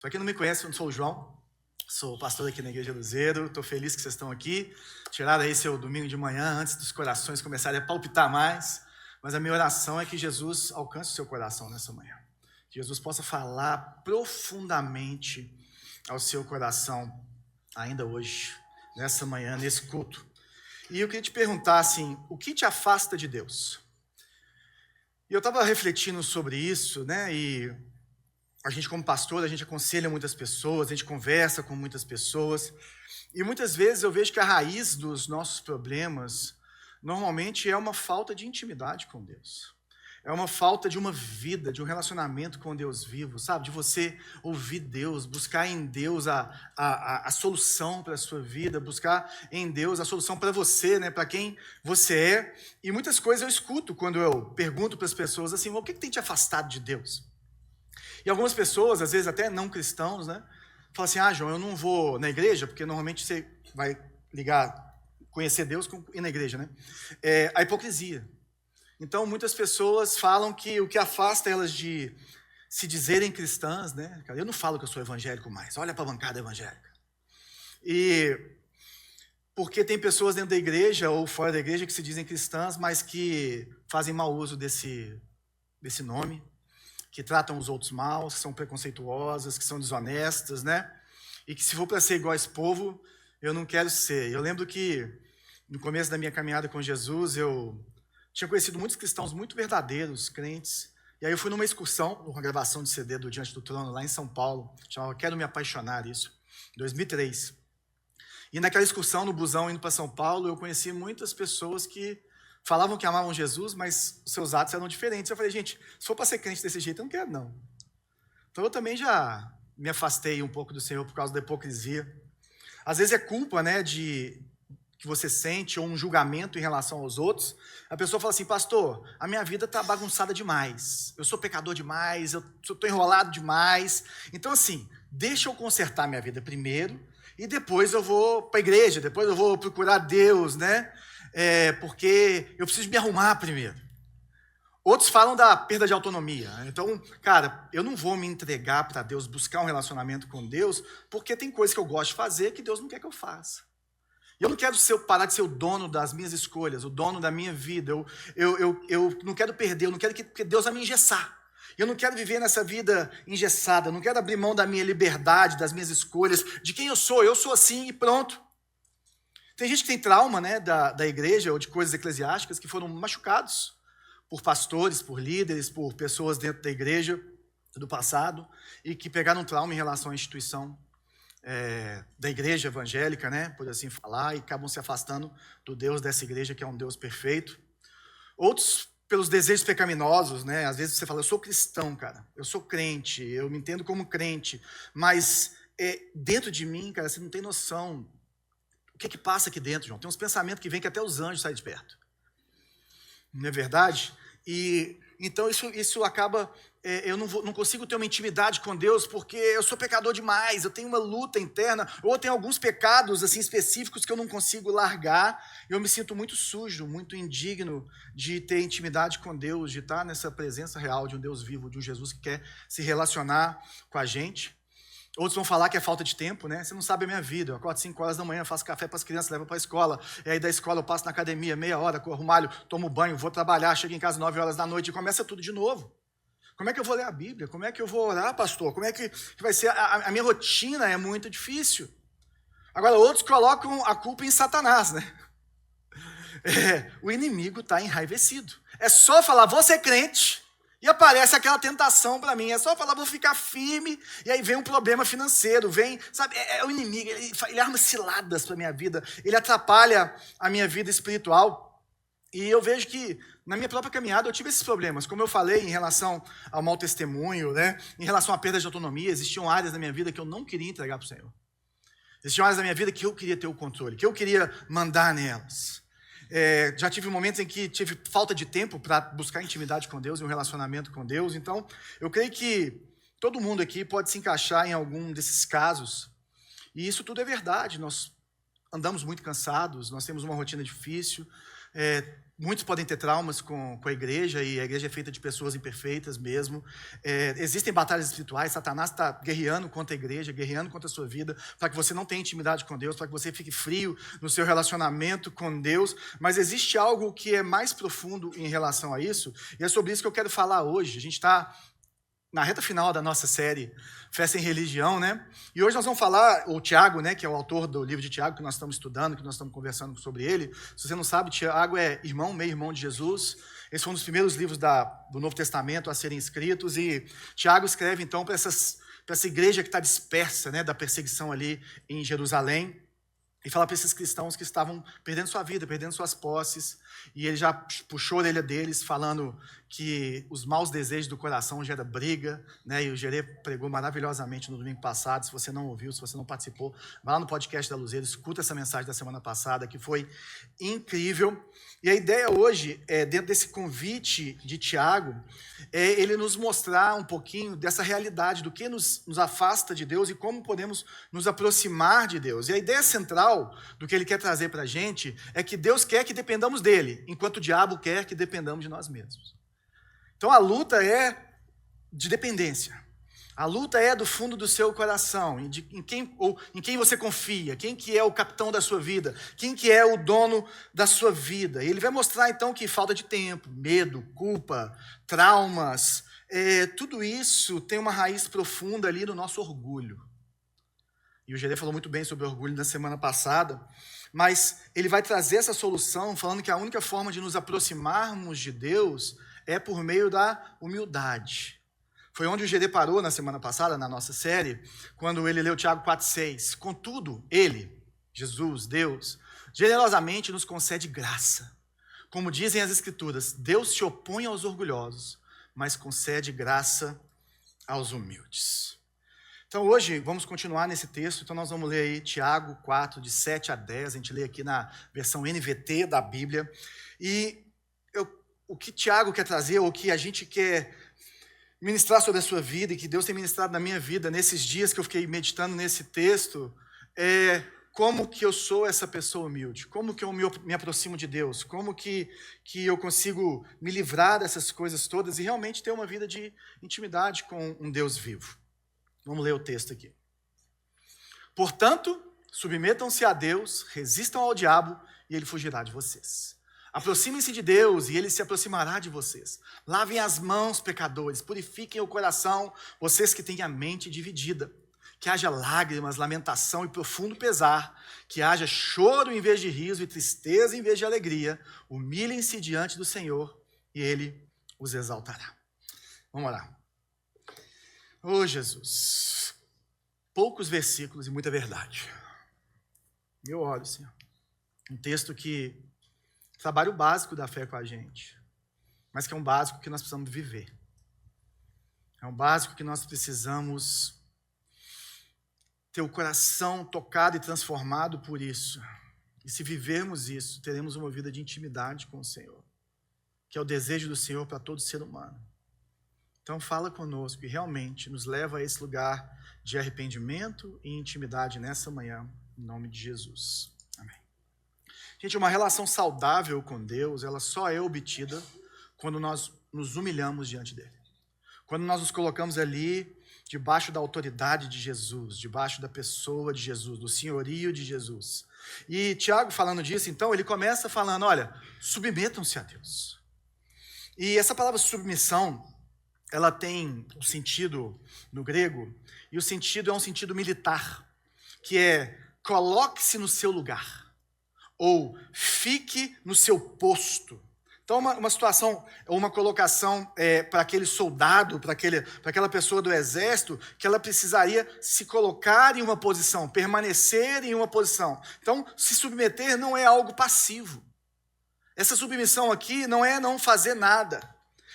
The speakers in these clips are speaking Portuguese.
Para quem não me conhece, eu sou o João, sou pastor aqui na Igreja Luzeiro, estou feliz que vocês estão aqui. Tiraram aí seu domingo de manhã, antes dos corações começarem a palpitar mais, mas a minha oração é que Jesus alcance o seu coração nessa manhã. Que Jesus possa falar profundamente ao seu coração ainda hoje, nessa manhã, nesse culto. E eu queria te perguntar assim, o que te afasta de Deus? E eu estava refletindo sobre isso, né, e a gente como pastor, a gente aconselha muitas pessoas, a gente conversa com muitas pessoas, e muitas vezes eu vejo que a raiz dos nossos problemas, normalmente é uma falta de intimidade com Deus. É uma falta de uma vida, de um relacionamento com Deus vivo, sabe? De você ouvir Deus, buscar em Deus a solução para a sua vida, buscar em Deus a solução para você, né? Para quem você é. E muitas coisas eu escuto quando eu pergunto para as pessoas assim, o que tem te afastado de Deus? E algumas pessoas, às vezes até não cristãos, né? Falam assim, João, eu não vou na igreja, porque normalmente você vai conhecer Deus ir na igreja, né? É a hipocrisia. Então, muitas pessoas falam que o que afasta elas de se dizerem cristãs, né? Eu não falo que eu sou evangélico mais, olha para a bancada evangélica. E porque tem pessoas dentro da igreja ou fora da igreja que se dizem cristãs, mas que fazem mau uso desse nome, que tratam os outros mal, que são preconceituosas, que são desonestas, né? E que se for para ser igual a esse povo, eu não quero ser. Eu lembro que no começo da minha caminhada com Jesus, eu tinha conhecido muitos cristãos muito verdadeiros, crentes, e aí eu fui numa excursão, uma gravação de CD do Diante do Trono, lá em São Paulo, chamava Quero Me Apaixonar, isso, 2003. E naquela excursão, no busão indo para São Paulo, eu conheci muitas pessoas que falavam que amavam Jesus, mas seus atos eram diferentes. Eu falei, gente, se for para ser crente desse jeito, eu não quero, não. Então eu também já me afastei um pouco do Senhor por causa da hipocrisia. Às vezes é culpa, né, que você sente, ou um julgamento em relação aos outros. A pessoa fala assim, pastor, a minha vida está bagunçada demais, eu sou pecador demais, eu estou enrolado demais. Então assim, deixa eu consertar minha vida primeiro, e depois eu vou para a igreja, depois eu vou procurar Deus, né? Porque eu preciso me arrumar primeiro. Outros falam da perda de autonomia. Então, cara, eu não vou me entregar para Deus, buscar um relacionamento com Deus, porque tem coisas que eu gosto de fazer que Deus não quer que eu faça. Eu não quero parar de ser o dono das minhas escolhas, o dono da minha vida. Eu não quero perder, eu não quero que Deus vai me engessar. Eu não quero viver nessa vida engessada, eu não quero abrir mão da minha liberdade, das minhas escolhas, de quem eu sou assim e pronto. Tem gente que tem trauma, né, da igreja ou de coisas eclesiásticas que foram machucados por pastores, por líderes, por pessoas dentro da igreja do passado e que pegaram trauma em relação à instituição da igreja evangélica, né, por assim falar, e acabam se afastando do Deus dessa igreja, que é um Deus perfeito. Outros, pelos desejos pecaminosos, né, às vezes você fala, eu sou cristão, cara, eu sou crente, eu me entendo como crente, mas dentro de mim, cara, você não tem noção o que passa aqui dentro, João. Tem uns pensamentos que vêm que até os anjos saem de perto. Não é verdade? E então isso acaba, eu não consigo ter uma intimidade com Deus porque eu sou pecador demais, eu tenho uma luta interna, ou tenho alguns pecados assim específicos que eu não consigo largar, eu me sinto muito sujo, muito indigno de ter intimidade com Deus, de estar nessa presença real de um Deus vivo, de um Jesus que quer se relacionar com a gente. Outros vão falar que é falta de tempo, né? Você não sabe a minha vida. Eu acordo 5 horas da manhã, faço café para as crianças, levo para a escola. E aí da escola eu passo na academia, meia hora, corro malho, tomo banho, vou trabalhar, chego em casa 9 horas da noite e começa tudo de novo. Como é que eu vou ler a Bíblia? Como é que eu vou orar, pastor? Como é que vai ser? A minha rotina é muito difícil. Agora, outros colocam a culpa em Satanás, né? O inimigo está enraivecido. É só falar, vou ser crente. E aparece aquela tentação para mim, é só falar, vou ficar firme, e aí vem um problema financeiro, vem, sabe, o inimigo, ele arma ciladas para a minha vida, ele atrapalha a minha vida espiritual, e eu vejo que na minha própria caminhada eu tive esses problemas, como eu falei em relação ao mau testemunho, né, em relação à perda de autonomia, existiam áreas da minha vida que eu não queria entregar para o Senhor, existiam áreas da minha vida que eu queria ter o controle, que eu queria mandar nelas. Já tive momentos em que tive falta de tempo para buscar intimidade com Deus e um relacionamento com Deus. Então, eu creio que todo mundo aqui pode se encaixar em algum desses casos. E isso tudo é verdade. Nós andamos muito cansados, nós temos uma rotina difícil. Muitos podem ter traumas com a igreja, e a igreja é feita de pessoas imperfeitas mesmo. Existem batalhas espirituais, Satanás está guerreando contra a igreja, guerreando contra a sua vida, para que você não tenha intimidade com Deus, para que você fique frio no seu relacionamento com Deus. Mas existe algo que é mais profundo em relação a isso, e é sobre isso que eu quero falar hoje. A gente está na reta final da nossa série Fé Sem Religião, né? E hoje nós vamos falar, o Tiago, né, que é o autor do livro de Tiago, que nós estamos estudando, que nós estamos conversando sobre ele. Se você não sabe, Tiago é irmão, meio-irmão de Jesus. Esse foi um dos primeiros livros do Novo Testamento a serem escritos. E Tiago escreve, então, para essa igreja que está dispersa, né, da perseguição ali em Jerusalém. E fala para esses cristãos que estavam perdendo sua vida, perdendo suas posses. E ele já puxou a orelha deles, falando que os maus desejos do coração geram briga, né? E o Gerê pregou maravilhosamente no domingo passado. Se você não ouviu, se você não participou, vai lá no podcast da Luzeira, escuta essa mensagem da semana passada, que foi incrível. E a ideia hoje, dentro desse convite de Tiago, é ele nos mostrar um pouquinho dessa realidade, do que nos afasta de Deus e como podemos nos aproximar de Deus. E a ideia central do que ele quer trazer para a gente é que Deus quer que dependamos dele, enquanto o diabo quer que dependamos de nós mesmos. Então a luta é de dependência. A luta é do fundo do seu coração, em quem você confia, quem que é o capitão da sua vida, quem que é o dono da sua vida. E ele vai mostrar então que falta de tempo, medo, culpa, traumas, tudo isso tem uma raiz profunda ali no nosso orgulho. E o Gerê falou muito bem sobre o orgulho na semana passada, mas ele vai trazer essa solução falando que a única forma de nos aproximarmos de Deus é por meio da humildade. Foi onde o Gerê parou na semana passada, na nossa série, quando ele leu Tiago 4,6. Contudo, ele, Jesus, Deus, generosamente nos concede graça. Como dizem as Escrituras, Deus se opõe aos orgulhosos, mas concede graça aos humildes. Então hoje vamos continuar nesse texto, então nós vamos ler aí Tiago 4, de 7 a 10, a gente lê aqui na versão NVT da Bíblia. E o que Tiago quer trazer, ou o que a gente quer ministrar sobre a sua vida, e que Deus tem ministrado na minha vida nesses dias que eu fiquei meditando nesse texto, é como que eu sou essa pessoa humilde, como que eu me aproximo de Deus, como que eu consigo me livrar dessas coisas todas e realmente ter uma vida de intimidade com um Deus vivo. Vamos ler o texto aqui. Portanto, submetam-se a Deus, resistam ao diabo e ele fugirá de vocês. Aproximem-se de Deus e ele se aproximará de vocês. Lavem as mãos, pecadores, purifiquem o coração, vocês que têm a mente dividida. Que haja lágrimas, lamentação e profundo pesar, que haja choro em vez de riso e tristeza em vez de alegria. Humilhem-se diante do Senhor e ele os exaltará. Vamos orar. Oh, Jesus, poucos versículos e muita verdade. Eu oro, Senhor. Um texto que trabalha o básico da fé com a gente, mas que é um básico que nós precisamos viver. É um básico que nós precisamos ter o coração tocado e transformado por isso. E se vivermos isso, teremos uma vida de intimidade com o Senhor, que é o desejo do Senhor para todo ser humano. Então fala conosco e realmente nos leva a esse lugar de arrependimento e intimidade nessa manhã, em nome de Jesus. Amém. Gente, uma relação saudável com Deus, ela só é obtida quando nós nos humilhamos diante dele. Quando nós nos colocamos ali debaixo da autoridade de Jesus, debaixo da pessoa de Jesus, do senhorio de Jesus. E Tiago, falando disso, então, ele começa falando, olha, submetam-se a Deus. E essa palavra submissão, ela tem o sentido no grego, e o sentido é um sentido militar, que é coloque-se no seu lugar, ou fique no seu posto. Então, uma situação, uma colocação para aquele soldado, para aquela pessoa do exército, que ela precisaria se colocar em uma posição, permanecer em uma posição. Então, se submeter não é algo passivo. Essa submissão aqui não é não fazer nada.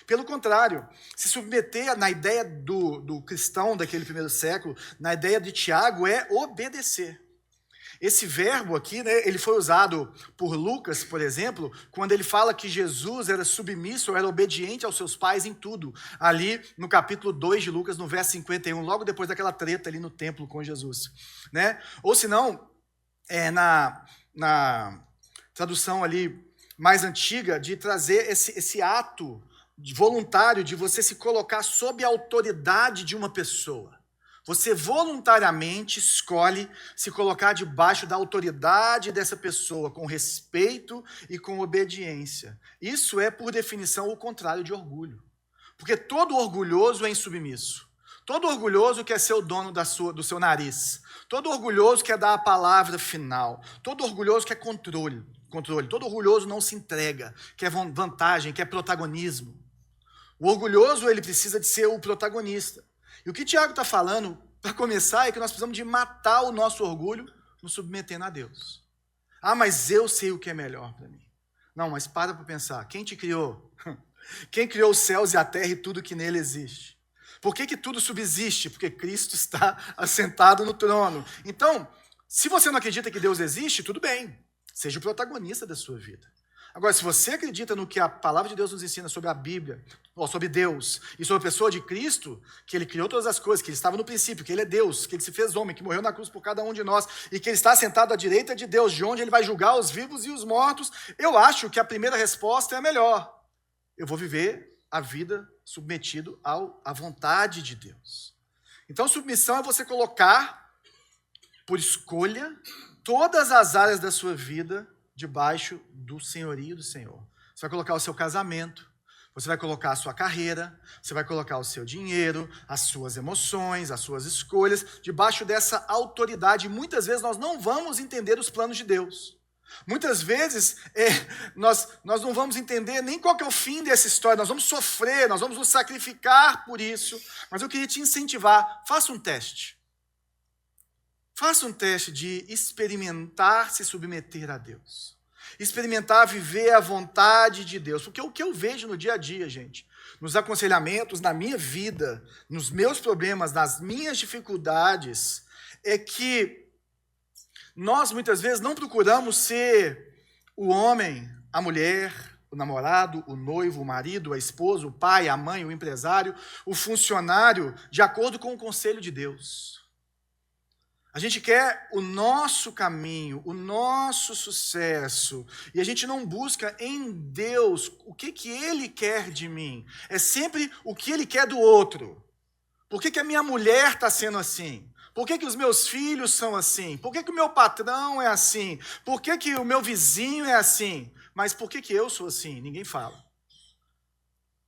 Pelo contrário, se submeter na ideia do cristão daquele primeiro século, na ideia de Tiago, é obedecer. Esse verbo aqui, né, ele foi usado por Lucas, por exemplo, quando ele fala que Jesus era submisso, era obediente aos seus pais em tudo. Ali no capítulo 2 de Lucas, no verso 51, logo depois daquela treta ali no templo com Jesus. Né? Ou se não, na tradução ali mais antiga de trazer esse ato voluntário de você se colocar sob a autoridade de uma pessoa. Você voluntariamente escolhe se colocar debaixo da autoridade dessa pessoa, com respeito e com obediência. Isso é, por definição, o contrário de orgulho. Porque todo orgulhoso é insubmisso. Todo orgulhoso quer ser o dono do seu nariz. Todo orgulhoso quer dar a palavra final. Todo orgulhoso quer controle. Todo orgulhoso não se entrega, quer vantagem, quer protagonismo. O orgulhoso, ele precisa de ser o protagonista. E o que Tiago está falando, para começar, é que nós precisamos de matar o nosso orgulho nos submetendo a Deus. Ah, mas eu sei o que é melhor para mim. Não, mas para pensar. Quem te criou? Quem criou os céus e a terra e tudo que nele existe? Por que tudo subsiste? Porque Cristo está assentado no trono. Então, se você não acredita que Deus existe, tudo bem. Seja o protagonista da sua vida. Agora, se você acredita no que a palavra de Deus nos ensina sobre a Bíblia, ou sobre Deus, e sobre a pessoa de Cristo, que Ele criou todas as coisas, que Ele estava no princípio, que Ele é Deus, que Ele se fez homem, que morreu na cruz por cada um de nós, e que Ele está sentado à direita de Deus, de onde Ele vai julgar os vivos e os mortos, eu acho que a primeira resposta é a melhor. Eu vou viver a vida submetido à vontade de Deus. Então, submissão é você colocar, por escolha, todas as áreas da sua vida debaixo do senhorio do Senhor. Você vai colocar o seu casamento, você vai colocar a sua carreira, você vai colocar o seu dinheiro, as suas emoções, as suas escolhas, debaixo dessa autoridade. Muitas vezes nós não vamos entender os planos de Deus. Muitas vezes nós não vamos entender nem qual que é o fim dessa história, nós vamos sofrer, nós vamos nos sacrificar por isso. Mas eu queria te incentivar, faça um teste. Faça um teste de experimentar se submeter a Deus. Experimentar viver a vontade de Deus. Porque o que eu vejo no dia a dia, gente, nos aconselhamentos, na minha vida, nos meus problemas, nas minhas dificuldades, é que nós muitas vezes não procuramos ser o homem, a mulher, o namorado, o noivo, o marido, a esposa, o pai, a mãe, o empresário, o funcionário, de acordo com o conselho de Deus. A gente quer o nosso caminho, o nosso sucesso, e a gente não busca em Deus o que Ele quer de mim. É sempre o que Ele quer do outro. Por que a minha mulher está sendo assim? Por que os meus filhos são assim? Por que o meu patrão é assim? Por que o meu vizinho é assim? Mas por que eu sou assim? Ninguém fala.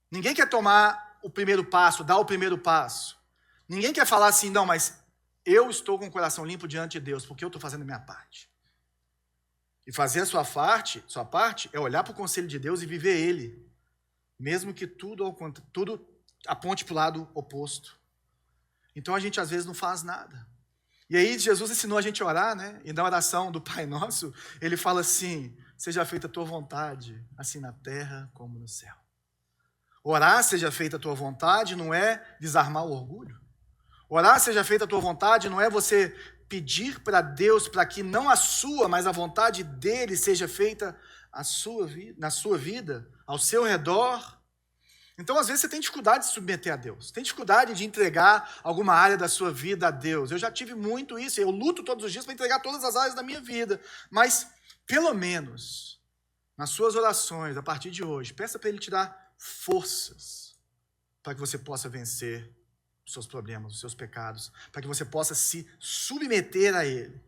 Ninguém quer tomar o primeiro passo, dar o primeiro passo. Ninguém quer falar assim, não, mas eu estou com o coração limpo diante de Deus, porque eu estou fazendo a minha parte. E fazer a sua parte é olhar para o conselho de Deus e viver ele, mesmo que tudo aponte para o lado oposto. Então a gente às vezes não faz nada. E aí Jesus ensinou a gente a orar, né? E na oração do Pai Nosso, ele fala assim, seja feita a tua vontade, assim na terra como no céu. Orar, seja feita a tua vontade, não é desarmar o orgulho. Orar, seja feita a tua vontade, não é você pedir para Deus para que não a sua, mas a vontade dele seja feita na sua vida, ao seu redor. Então, às vezes, você tem dificuldade de se submeter a Deus. Tem dificuldade de entregar alguma área da sua vida a Deus. Eu já tive muito isso. Eu luto todos os dias para entregar todas as áreas da minha vida. Mas, pelo menos, nas suas orações, a partir de hoje, peça para Ele te dar forças para que você possa vencer os seus problemas, os seus pecados, para que você possa se submeter a Ele,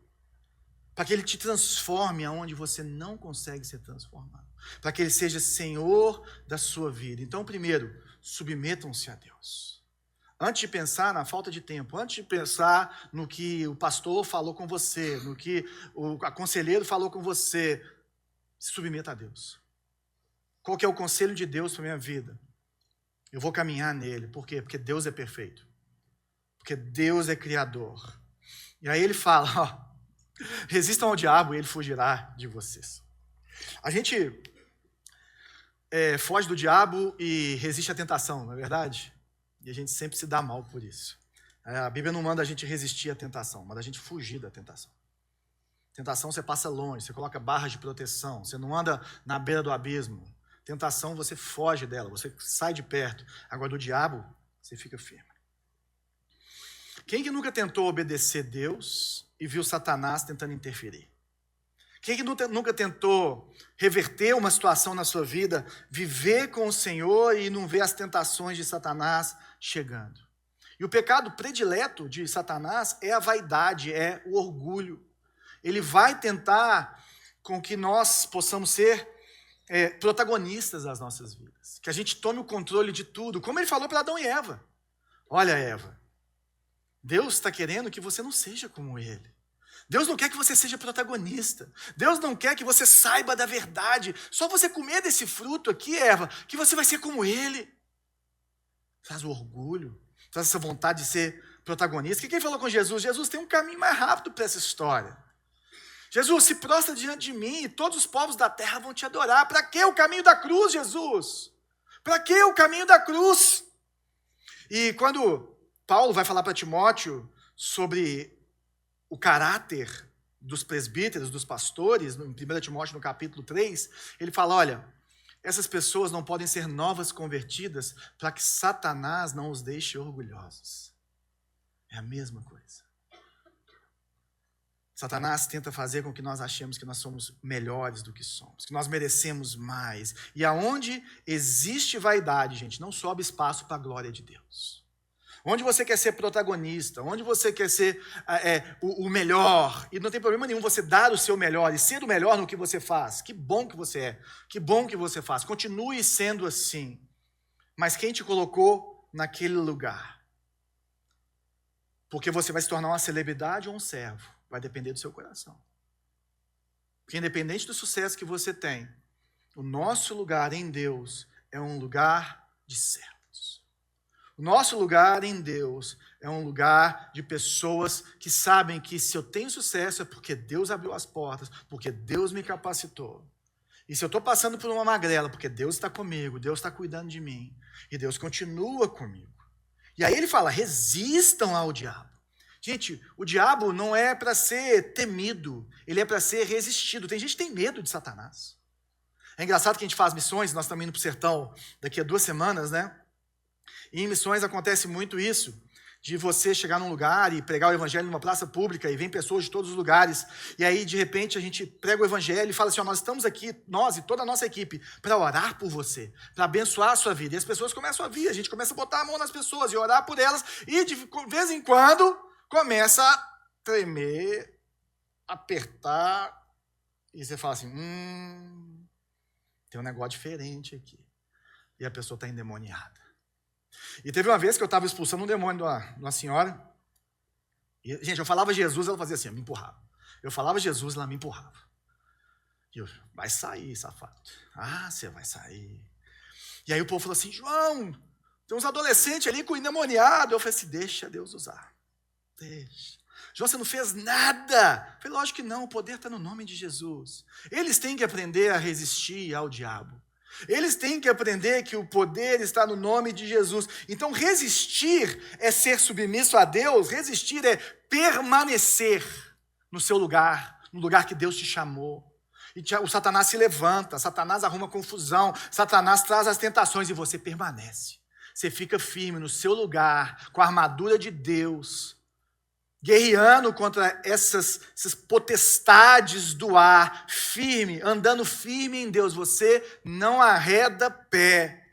para que Ele te transforme aonde você não consegue ser transformado, para que Ele seja Senhor da sua vida. Então, primeiro, submetam-se a Deus. Antes de pensar na falta de tempo, antes de pensar no que o pastor falou com você, no que o conselheiro falou com você, se submeta a Deus. Qual que é o conselho de Deus para a minha vida? Eu vou caminhar nele. Por quê? Porque Deus é perfeito. Porque Deus é criador. E aí ele fala, ó, resistam ao diabo e ele fugirá de vocês. A gente foge do diabo e resiste à tentação, não é verdade? E a gente sempre se dá mal por isso. A Bíblia não manda a gente resistir à tentação, manda a gente fugir da tentação. Tentação você passa longe, você coloca barras de proteção, você não anda na beira do abismo. Tentação você foge dela, você sai de perto. Agora do diabo, você fica firme. Quem que nunca tentou obedecer Deus e viu Satanás tentando interferir? Quem que nunca tentou reverter uma situação na sua vida, viver com o Senhor e não ver as tentações de Satanás chegando? E o pecado predileto de Satanás é a vaidade, é o orgulho. Ele vai tentar com que nós possamos ser protagonistas das nossas vidas. Que a gente tome o controle de tudo. Como ele falou para Adão e Eva. Olha, Eva, Deus está querendo que você não seja como ele. Deus não quer que você seja protagonista. Deus não quer que você saiba da verdade. Só você comer desse fruto aqui, Eva, que você vai ser como ele. Traz o orgulho, traz essa vontade de ser protagonista. Quem falou com Jesus? Jesus tem um caminho mais rápido para essa história. Jesus, se prostra diante de mim e todos os povos da terra vão te adorar. Para que o caminho da cruz, Jesus? Para que o caminho da cruz? E quando Paulo vai falar para Timóteo sobre o caráter dos presbíteros, dos pastores, em 1 Timóteo, no capítulo 3, ele fala, olha, essas pessoas não podem ser novas convertidas para que Satanás não os deixe orgulhosos. É a mesma coisa. Satanás tenta fazer com que nós achemos que nós somos melhores do que somos, que nós merecemos mais. E aonde existe vaidade, gente, não sobe espaço para a glória de Deus. Onde você quer ser protagonista, onde você quer ser o melhor, e não tem problema nenhum você dar o seu melhor e ser o melhor no que você faz. Que bom que você é, que bom que você faz. Continue sendo assim. Mas quem te colocou naquele lugar? Porque você vai se tornar uma celebridade ou um servo. Vai depender do seu coração. Porque independente do sucesso que você tem, o nosso lugar em Deus é um lugar de servo. O nosso lugar em Deus é um lugar de pessoas que sabem que se eu tenho sucesso é porque Deus abriu as portas, porque Deus me capacitou. E se eu estou passando por uma magrela, porque Deus está comigo, Deus está cuidando de mim, e Deus continua comigo. E aí ele fala, resistam ao diabo. Gente, o diabo não é para ser temido, ele é para ser resistido. Tem gente que tem medo de Satanás. É engraçado que a gente faz missões, nós estamos indo para o sertão daqui a 2 semanas, né? E em missões acontece muito isso, de você chegar num lugar e pregar o evangelho numa praça pública e vem pessoas de todos os lugares, e aí de repente a gente prega o evangelho e fala assim, ó, nós estamos aqui, nós e toda a nossa equipe, para orar por você, para abençoar a sua vida. E as pessoas começam a vir, a gente começa a botar a mão nas pessoas e orar por elas, e de vez em quando começa a tremer, apertar, e você fala assim, tem um negócio diferente aqui. E a pessoa está endemoniada. E teve uma vez que eu estava expulsando um demônio de uma senhora. E, gente, eu falava Jesus, ela fazia assim, me empurrava. Eu falava Jesus, ela me empurrava. E eu, vai sair, safado. Ah, você vai sair. E aí o povo falou assim, João, tem uns adolescentes ali com endemoniado. Eu falei assim, deixa Deus usar. Deixa. João, você não fez nada. Eu falei, lógico que não, o poder está no nome de Jesus. Eles têm que aprender a resistir ao diabo. Eles têm que aprender que o poder está no nome de Jesus. Então, resistir é ser submisso a Deus, resistir é permanecer no seu lugar, no lugar que Deus te chamou. E o Satanás se levanta, Satanás arruma confusão, Satanás traz as tentações e você permanece. Você fica firme no seu lugar, com a armadura de Deus, guerreando contra essas potestades do ar, firme, andando firme em Deus. Você não arreda pé.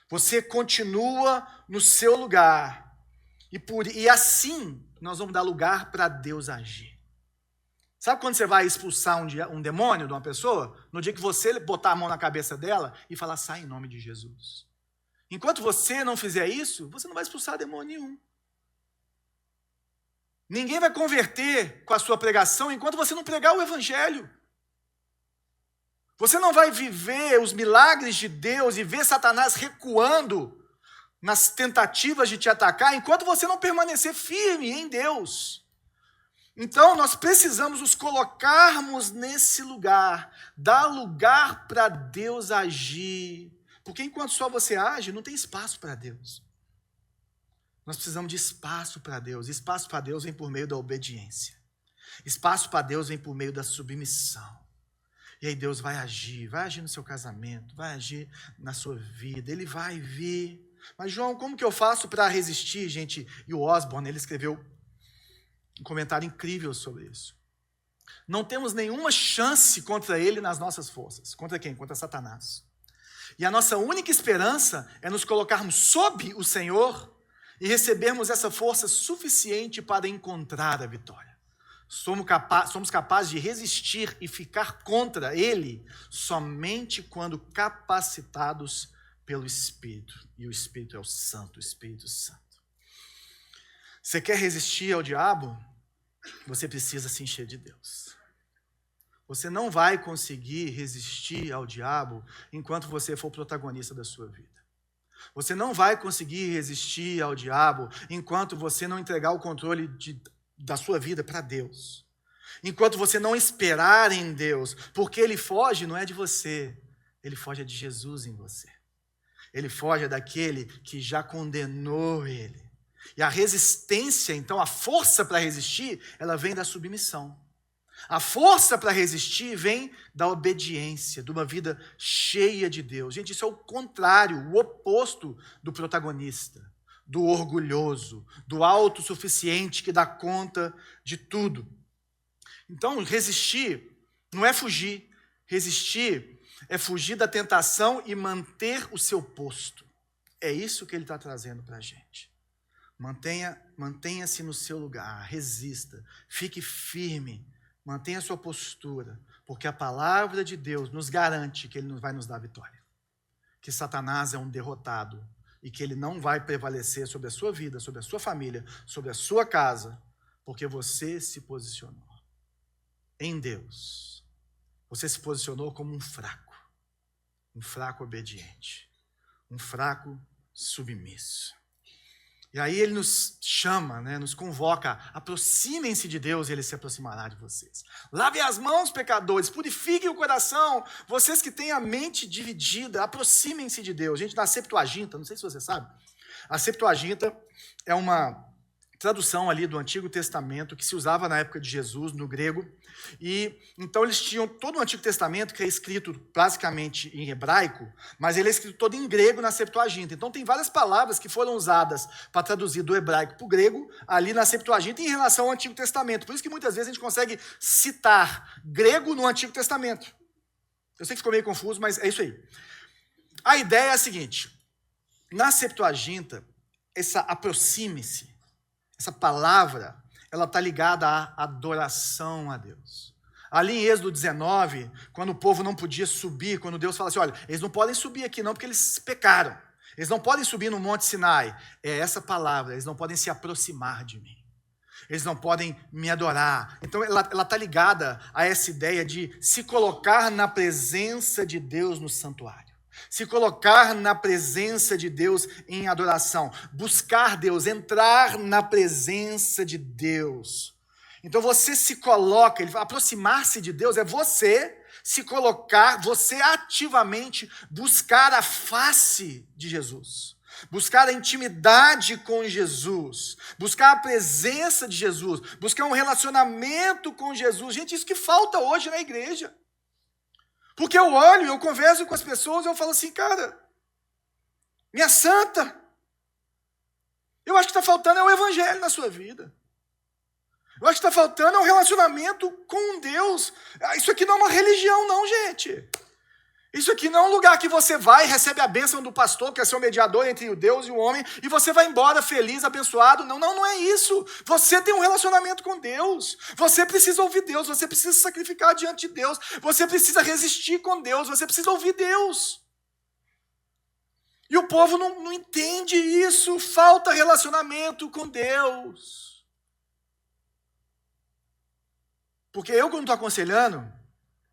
Você continua no seu lugar. E assim nós vamos dar lugar para Deus agir. Sabe quando você vai expulsar um demônio de uma pessoa? No dia que você botar a mão na cabeça dela e falar, sai em nome de Jesus. Enquanto você não fizer isso, você não vai expulsar demônio nenhum. Ninguém vai converter com a sua pregação enquanto você não pregar o evangelho. Você não vai viver os milagres de Deus e ver Satanás recuando nas tentativas de te atacar enquanto você não permanecer firme em Deus. Então, nós precisamos nos colocarmos nesse lugar, dar lugar para Deus agir. Porque enquanto só você age, não tem espaço para Deus. Nós precisamos de espaço para Deus. Espaço para Deus vem por meio da obediência. Espaço para Deus vem por meio da submissão. E aí Deus vai agir no seu casamento, vai agir na sua vida, Ele vai vir. Mas João, como que eu faço para resistir, gente? E o Osborne, ele escreveu um comentário incrível sobre isso. Não temos nenhuma chance contra ele nas nossas forças. Contra quem? Contra Satanás. E a nossa única esperança é nos colocarmos sob o Senhor e recebermos essa força suficiente para encontrar a vitória. Somos capazes de resistir e ficar contra ele somente quando capacitados pelo Espírito. E o Espírito é o Santo, o Espírito Santo. Você quer resistir ao diabo? Você precisa se encher de Deus. Você não vai conseguir resistir ao diabo enquanto você for protagonista da sua vida. Você não vai conseguir resistir ao diabo enquanto você não entregar o controle da sua vida para Deus. Enquanto você não esperar em Deus, porque ele foge não é de você, ele foge de Jesus em você. Ele foge daquele que já condenou ele. E a resistência, então, a força para resistir, ela vem da submissão. A força para resistir vem da obediência, de uma vida cheia de Deus. Gente, isso é o contrário, o oposto do protagonista, do orgulhoso, do autossuficiente que dá conta de tudo. Então, resistir não é fugir. Resistir é fugir da tentação e manter o seu posto. É isso que ele está trazendo para a gente. Mantenha-se no seu lugar, resista, fique firme, mantenha a sua postura, porque a palavra de Deus nos garante que ele vai nos dar vitória. Que Satanás é um derrotado e que ele não vai prevalecer sobre a sua vida, sobre a sua família, sobre a sua casa, porque você se posicionou em Deus. Você se posicionou como um fraco obediente, um fraco submisso. E aí ele nos chama, nos convoca, aproximem-se de Deus e ele se aproximará de vocês. Lavem as mãos, pecadores, purifiquem o coração, vocês que têm a mente dividida, aproximem-se de Deus. Gente, na Septuaginta, não sei se você sabe, a Septuaginta é uma tradução ali do Antigo Testamento que se usava na época de Jesus, no grego, e então eles tinham todo o Antigo Testamento que é escrito basicamente em hebraico, mas ele é escrito todo em grego na Septuaginta. Então tem várias palavras que foram usadas para traduzir do hebraico para o grego ali na Septuaginta em relação ao Antigo Testamento. Por isso que muitas vezes a gente consegue citar grego no Antigo Testamento. Eu sei que ficou meio confuso, mas é isso aí. A ideia é a seguinte: na Septuaginta, essa aproxime-se, essa palavra, ela está ligada à adoração a Deus. Ali em Êxodo 19, quando o povo não podia subir, quando Deus fala assim, olha, eles não podem subir aqui não, porque eles pecaram. Eles não podem subir no Monte Sinai. É essa palavra, eles não podem se aproximar de mim. Eles não podem me adorar. Então ela está ligada a essa ideia de se colocar na presença de Deus no santuário. Se colocar na presença de Deus em adoração, buscar Deus, entrar na presença de Deus. Então você se coloca, aproximar-se de Deus é você se colocar, você ativamente buscar a face de Jesus, buscar a intimidade com Jesus, buscar a presença de Jesus, buscar um relacionamento com Jesus. Gente, isso que falta hoje na igreja. Porque eu olho, eu converso com as pessoas e eu falo assim, cara, minha santa, eu acho que está faltando é o evangelho na sua vida. Eu acho que está faltando é um relacionamento com Deus. Isso aqui não é uma religião não, gente. Isso aqui não é um lugar que você vai, recebe a bênção do pastor, que é seu mediador entre o Deus e o homem, e você vai embora feliz, abençoado. Não, não é isso. Você tem um relacionamento com Deus. Você precisa ouvir Deus, você precisa se sacrificar diante de Deus, você precisa resistir com Deus, você precisa ouvir Deus. E o povo não entende isso, falta relacionamento com Deus. Porque eu, quando estou aconselhando,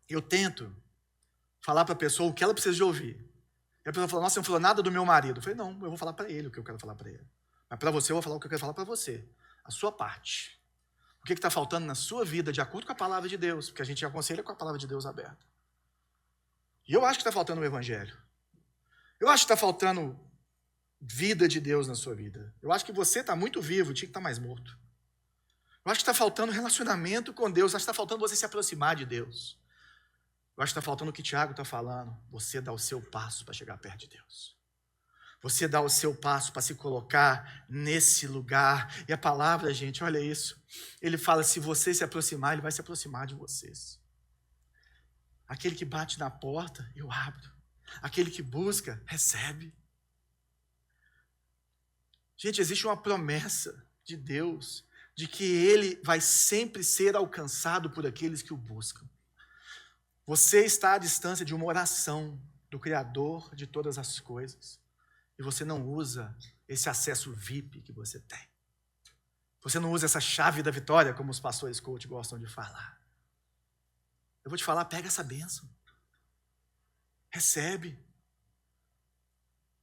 eu tento falar para a pessoa o que ela precisa de ouvir. E a pessoa fala, nossa, você não falou nada do meu marido. Eu falei, não, eu vou falar para ele o que eu quero falar para ele. Mas para você, eu vou falar o que eu quero falar para você. A sua parte. O que está faltando na sua vida, de acordo com a palavra de Deus. Porque a gente aconselha com a palavra de Deus aberta. E eu acho que está faltando o evangelho. Eu acho que está faltando vida de Deus na sua vida. Eu acho que você está muito vivo, tinha que estar mais morto. Eu acho que está faltando relacionamento com Deus. Eu acho que está faltando você se aproximar de Deus. Eu acho que está faltando o que Tiago está falando. Você dá o seu passo para chegar perto de Deus. Você dá o seu passo para se colocar nesse lugar. E a palavra, gente, olha isso. Ele fala, se você se aproximar, ele vai se aproximar de vocês. Aquele que bate na porta, eu abro. Aquele que busca, recebe. Gente, existe uma promessa de Deus de que ele vai sempre ser alcançado por aqueles que o buscam. Você está à distância de uma oração do Criador de todas as coisas. E você não usa esse acesso VIP que você tem. Você não usa essa chave da vitória, como os pastores coach gostam de falar. Eu vou te falar, pega essa bênção. Recebe.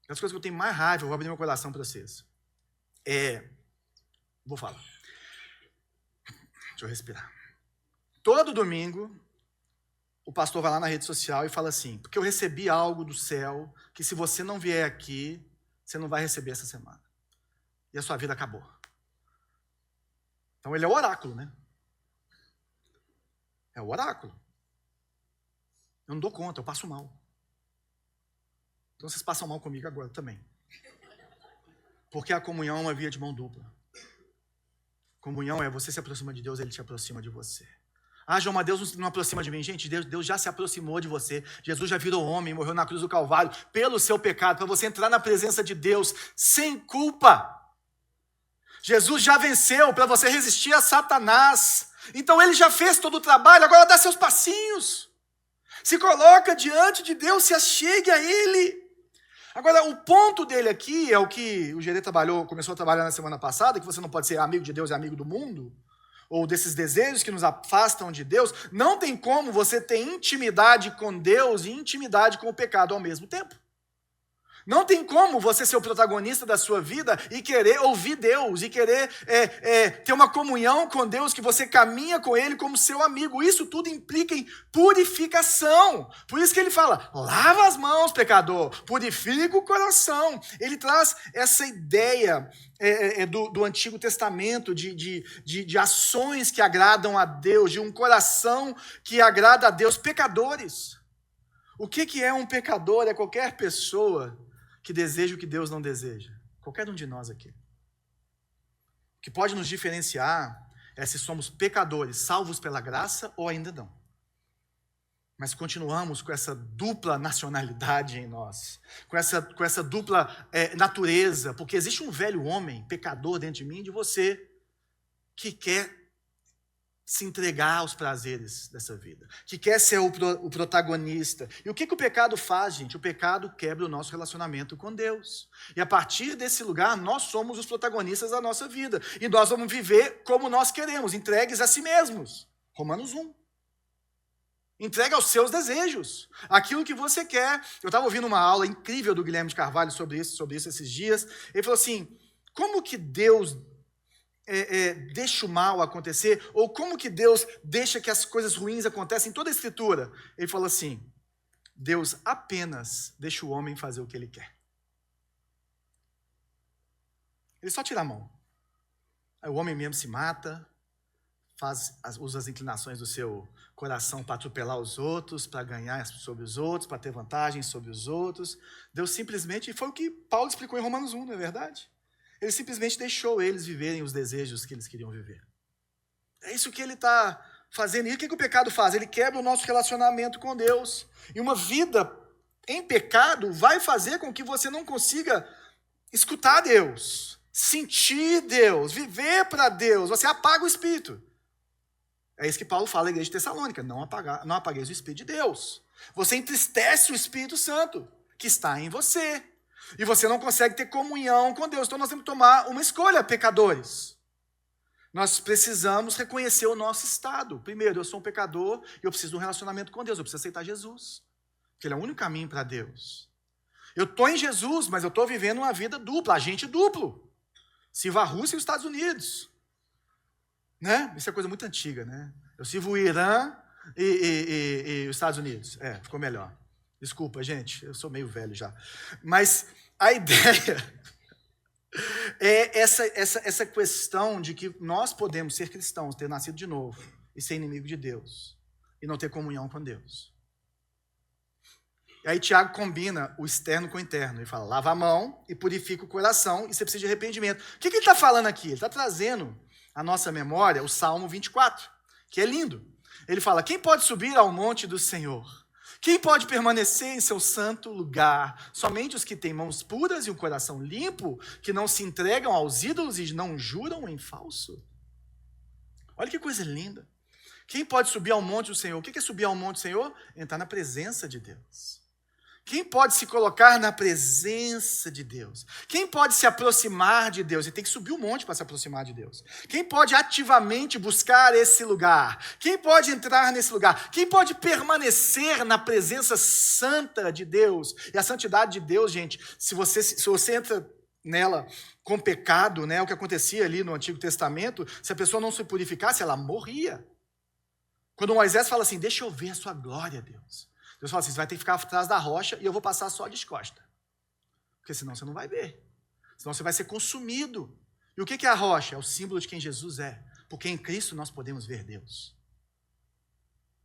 As coisas que eu tenho mais raiva, eu vou abrir meu coração para vocês. Vou falar. Deixa eu respirar. Todo domingo, o pastor vai lá na rede social e fala assim, porque eu recebi algo do céu, que se você não vier aqui, você não vai receber essa semana. E a sua vida acabou. Então ele é o oráculo, né? É o oráculo. Eu não dou conta, eu passo mal. Então vocês passam mal comigo agora também. Porque a comunhão é uma via de mão dupla. Comunhão é você se aproxima de Deus, ele te aproxima de você. Ah, João, mas Deus não aproxima de mim. Gente, Deus já se aproximou de você. Jesus já virou homem, morreu na cruz do Calvário pelo seu pecado, para você entrar na presença de Deus sem culpa. Jesus já venceu para você resistir a Satanás. Então ele já fez todo o trabalho, agora dá seus passinhos. Se coloca diante de Deus, se achegue a ele. Agora, o ponto dele aqui é o que o Gerê começou a trabalhar na semana passada, que você não pode ser amigo de Deus e amigo do mundo, ou desses desejos que nos afastam de Deus. Não tem como você ter intimidade com Deus e intimidade com o pecado ao mesmo tempo. Não tem como você ser o protagonista da sua vida e querer ouvir Deus, e querer ter uma comunhão com Deus, que você caminha com Ele como seu amigo. Isso tudo implica em purificação. Por isso que ele fala, lava as mãos, pecador, purifica o coração. Ele traz essa ideia do Antigo Testamento, de ações que agradam a Deus, de um coração que agrada a Deus. Pecadores. O que é um pecador? É qualquer pessoa que deseja o que Deus não deseja. Qualquer um de nós aqui. O que pode nos diferenciar é se somos pecadores, salvos pela graça ou ainda não. Mas continuamos com essa dupla nacionalidade em nós, com essa dupla natureza, porque existe um velho homem, pecador dentro de mim e de você, que quer se entregar aos prazeres dessa vida, que quer ser o protagonista. E o que o pecado faz, gente? O pecado quebra o nosso relacionamento com Deus. E a partir desse lugar, nós somos os protagonistas da nossa vida. E nós vamos viver como nós queremos, entregues a si mesmos. Romanos 1. Entregue aos seus desejos, aquilo que você quer. Eu estava ouvindo uma aula incrível do Guilherme de Carvalho sobre isso esses dias. Ele falou assim, como que Deus deixa o mal acontecer, ou como que Deus deixa que as coisas ruins acontecem em toda a Escritura? Ele falou assim, Deus apenas deixa o homem fazer o que ele quer. Ele só tira a mão. Aí o homem mesmo se mata, usa as inclinações do seu coração para atropelar os outros, para ganhar sobre os outros, para ter vantagem sobre os outros. Deus simplesmente, e foi o que Paulo explicou em Romanos 1, não é verdade? Ele simplesmente deixou eles viverem os desejos que eles queriam viver. É isso que ele está fazendo. E o que o pecado faz? Ele quebra o nosso relacionamento com Deus. E uma vida em pecado vai fazer com que você não consiga escutar Deus, sentir Deus, viver para Deus. Você apaga o Espírito. É isso que Paulo fala à igreja de Tessalônica. Não apagueis o Espírito de Deus. Você entristece o Espírito Santo que está em você. E você não consegue ter comunhão com Deus. Então nós temos que tomar uma escolha, pecadores. Nós precisamos reconhecer o nosso estado. Primeiro, eu sou um pecador e eu preciso de um relacionamento com Deus. Eu preciso aceitar Jesus. Porque Ele é o único caminho para Deus. Eu estou em Jesus, mas eu estou vivendo uma vida dupla, agente duplo. Sirvo a Rússia e os Estados Unidos. Né? Isso é coisa muito antiga, né? Eu sirvo o Irã e os Estados Unidos. Ficou melhor. Desculpa, gente, eu sou meio velho já. Mas a ideia é essa questão de que nós podemos ser cristãos, ter nascido de novo e ser inimigo de Deus e não ter comunhão com Deus. E aí Tiago combina o externo com o interno. Ele fala, lava a mão e purifica o coração, e você precisa de arrependimento. O que ele está falando aqui? Ele está trazendo à nossa memória o Salmo 24, que é lindo. Ele fala, quem pode subir ao monte do Senhor? Quem pode permanecer em seu santo lugar? Somente os que têm mãos puras e um coração limpo, que não se entregam aos ídolos e não juram em falso. Olha que coisa linda. Quem pode subir ao monte do Senhor? O que é subir ao monte do Senhor? Entrar na presença de Deus. Quem pode se colocar na presença de Deus? Quem pode se aproximar de Deus? Ele tem que subir o monte para se aproximar de Deus. Quem pode ativamente buscar esse lugar? Quem pode entrar nesse lugar? Quem pode permanecer na presença santa de Deus? E a santidade de Deus, gente, se você entra nela com pecado, né, o que acontecia ali no Antigo Testamento, se a pessoa não se purificasse, ela morria. Quando Moisés fala assim, deixa eu ver a sua glória, Deus. Deus fala assim, você vai ter que ficar atrás da rocha e eu vou passar só de costa. Porque senão você não vai ver. Senão você vai ser consumido. E o que é a rocha? É o símbolo de quem Jesus é. Porque em Cristo nós podemos ver Deus.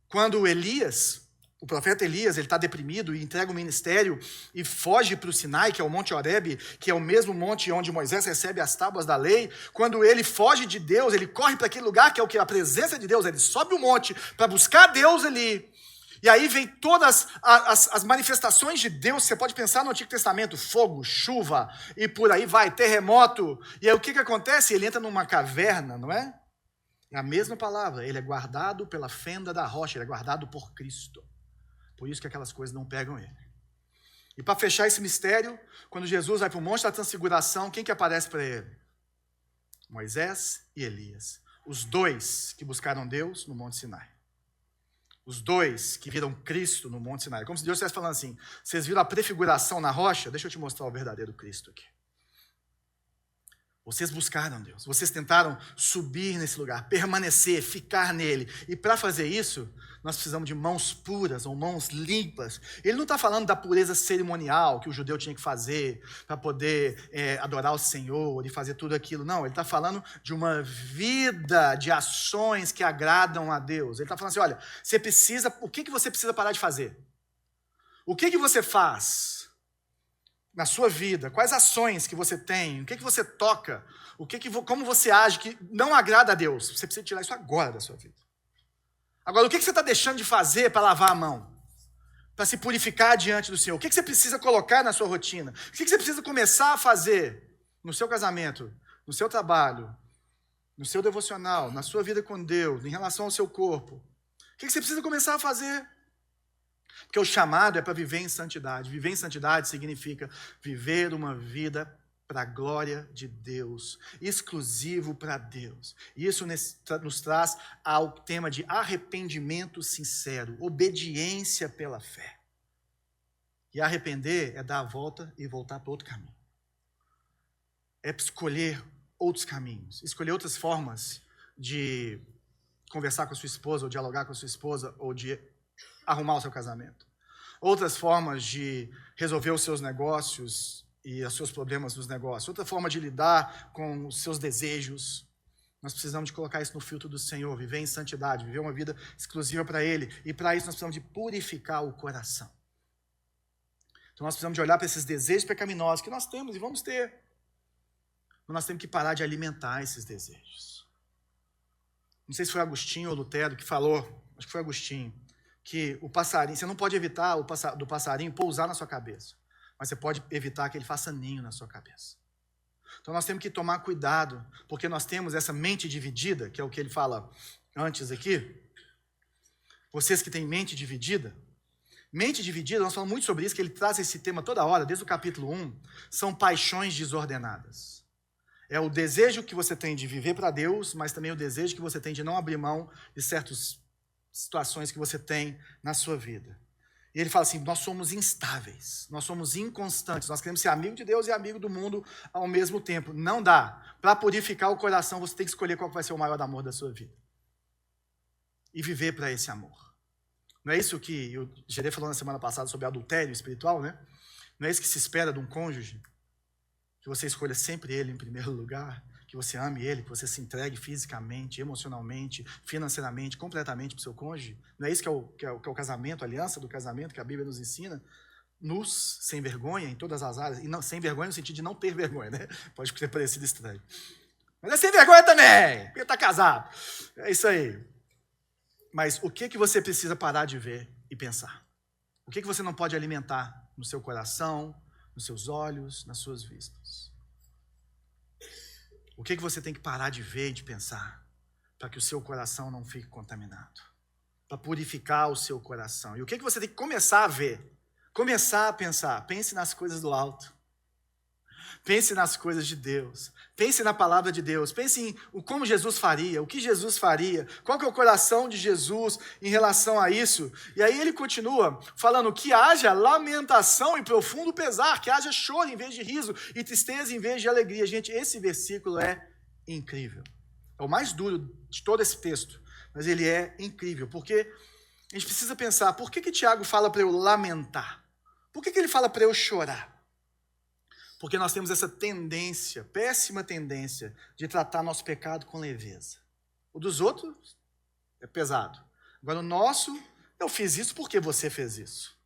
Quando Elias, o profeta Elias, ele está deprimido e entrega o ministério e foge para o Sinai, que é o Monte Horebe, que é o mesmo monte onde Moisés recebe as tábuas da lei. Quando ele foge de Deus, ele corre para aquele lugar que é o que? A presença de Deus. Ele sobe o monte para buscar Deus ali. E aí vem todas as manifestações de Deus, você pode pensar no Antigo Testamento, fogo, chuva, e por aí vai, terremoto. E aí o que acontece? Ele entra numa caverna, não é? É a mesma palavra, ele é guardado pela fenda da rocha, ele é guardado por Cristo. Por isso que aquelas coisas não pegam ele. E para fechar esse mistério, quando Jesus vai para o Monte da Transfiguração, quem que aparece para ele? Moisés e Elias. Os dois que buscaram Deus no Monte Sinai. Os dois que viram Cristo no Monte Sinai. Como se Deus estivesse falando assim, vocês viram a prefiguração na rocha? Deixa eu te mostrar o verdadeiro Cristo aqui. Vocês buscaram Deus, vocês tentaram subir nesse lugar, permanecer, ficar nele. E para fazer isso, nós precisamos de mãos puras ou mãos limpas. Ele não está falando da pureza cerimonial que o judeu tinha que fazer para poder adorar o Senhor e fazer tudo aquilo. Não, ele está falando de uma vida de ações que agradam a Deus. Ele está falando assim, olha, você precisa, o que você precisa parar de fazer? O que você faz na sua vida? Quais ações que você tem? O que você toca? Como você age que não agrada a Deus? Você precisa tirar isso agora da sua vida. Agora, o que você está deixando de fazer para lavar a mão? Para se purificar diante do Senhor? O que você precisa colocar na sua rotina? O que você precisa começar a fazer no seu casamento, no seu trabalho, no seu devocional, na sua vida com Deus, em relação ao seu corpo? O que você precisa começar a fazer? Porque o chamado é para viver em santidade. Viver em santidade significa viver uma vida para a glória de Deus, exclusivo para Deus. E isso nos traz ao tema de arrependimento sincero, obediência pela fé. E arrepender é dar a volta e voltar para outro caminho. É escolher outros caminhos, escolher outras formas de conversar com a sua esposa, ou dialogar com a sua esposa, ou de arrumar o seu casamento. Outras formas de resolver os seus negócios e os seus problemas nos negócios. Outra forma de lidar com os seus desejos. Nós precisamos de colocar isso no filtro do Senhor, viver em santidade, viver uma vida exclusiva para Ele. E para isso nós precisamos de purificar o coração. Então nós precisamos de olhar para esses desejos pecaminosos que nós temos e vamos ter. Mas nós temos que parar de alimentar esses desejos. Não sei se foi Agostinho ou Lutero que falou, acho que foi Agostinho, que o passarinho, você não pode evitar do passarinho pousar na sua cabeça, mas você pode evitar que ele faça ninho na sua cabeça. Então nós temos que tomar cuidado, porque nós temos essa mente dividida, que é o que ele fala antes aqui. Vocês que têm mente dividida, nós falamos muito sobre isso, que ele traz esse tema toda hora, desde o capítulo 1, são paixões desordenadas. É o desejo que você tem de viver para Deus, mas também o desejo que você tem de não abrir mão de certas situações que você tem na sua vida. E ele fala assim, nós somos instáveis, nós somos inconstantes, nós queremos ser amigo de Deus e amigo do mundo ao mesmo tempo. Não dá. Para purificar o coração, você tem que escolher qual vai ser o maior amor da sua vida. E viver para esse amor. Não é isso que o Gerê falou na semana passada sobre adultério espiritual, né? Não é isso que se espera de um cônjuge? Que você escolha sempre ele em primeiro lugar, que você ame ele, que você se entregue fisicamente, emocionalmente, financeiramente, completamente para o seu cônjuge. Não é isso que é o casamento, a aliança do casamento que a Bíblia nos ensina? nus, sem vergonha, em todas as áreas, e não, sem vergonha no sentido de não ter vergonha, né? Pode ter parecido estranho. Mas é sem vergonha também, porque está casado. É isso aí. Mas o que você precisa parar de ver e pensar? O que você não pode alimentar no seu coração, nos seus olhos, nas suas vistas? O que você tem que parar de ver e de pensar para que o seu coração não fique contaminado? Para purificar o seu coração. E o que você tem que começar a ver? Começar a pensar. Pense nas coisas do alto. Pense nas coisas de Deus. Pense na palavra de Deus. Pense em como Jesus faria, o que Jesus faria, qual que é o coração de Jesus em relação a isso. E aí ele continua falando que haja lamentação e profundo pesar, que haja choro em vez de riso e tristeza em vez de alegria. Gente, esse versículo é incrível. É o mais duro de todo esse texto, mas ele é incrível, porque a gente precisa pensar, por que Tiago fala para eu lamentar? Por que ele fala para eu chorar? Porque nós temos essa tendência, péssima tendência, de tratar nosso pecado com leveza. O dos outros é pesado. Agora o nosso, eu fiz isso porque você fez isso.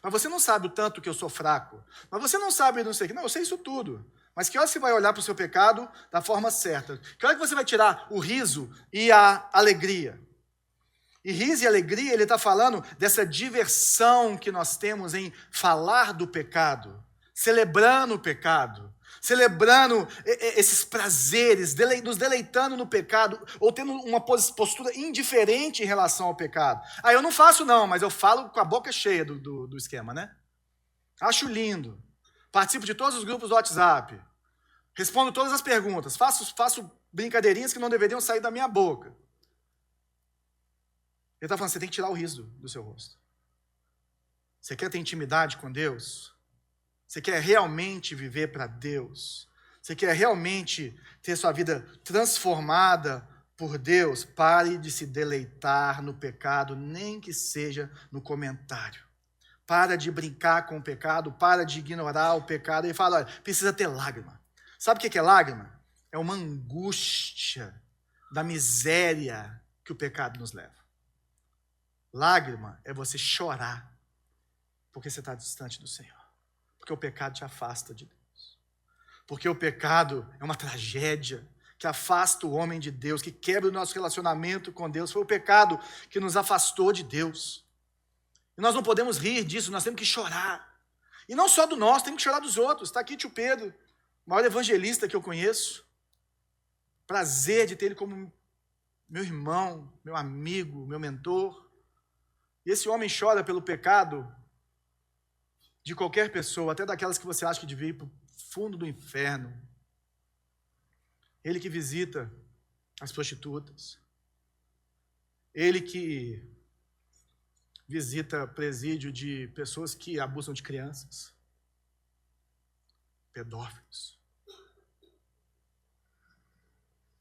Mas você não sabe o tanto que eu sou fraco. Mas você não sabe não sei o que. Não, eu sei isso tudo. Mas que hora você vai olhar para o seu pecado da forma certa? Que hora que você vai tirar o riso e a alegria? E riso e alegria, ele está falando dessa diversão que nós temos em falar do pecado. Celebrando o pecado, celebrando esses prazeres, nos deleitando no pecado, ou tendo uma postura indiferente em relação ao pecado. Eu não faço não, mas eu falo com a boca cheia do esquema, né? Acho lindo. Participo de todos os grupos do WhatsApp. Respondo todas as perguntas. Faço brincadeirinhas que não deveriam sair da minha boca. Ele está falando, você tem que tirar o riso do seu rosto. Você quer ter intimidade com Deus? Você quer realmente viver para Deus? Você quer realmente ter sua vida transformada por Deus? Pare de se deleitar no pecado, nem que seja no comentário. Para de brincar com o pecado, para de ignorar o pecado. Ele fala, olha, precisa ter lágrima. Sabe o que é lágrima? É uma angústia da miséria que o pecado nos leva. Lágrima é você chorar porque você está distante do Senhor. Porque o pecado te afasta de Deus. Porque o pecado é uma tragédia que afasta o homem de Deus, que quebra o nosso relacionamento com Deus. Foi o pecado que nos afastou de Deus. E nós não podemos rir disso, nós temos que chorar. E não só do nosso, temos que chorar dos outros. Está aqui tio Pedro, o maior evangelista que eu conheço. Prazer de ter ele como meu irmão, meu amigo, meu mentor. E esse homem chora pelo pecado de qualquer pessoa, até daquelas que você acha que devia ir para o fundo do inferno. Ele que visita as prostitutas. Ele que visita presídio de pessoas que abusam de crianças. Pedófilos.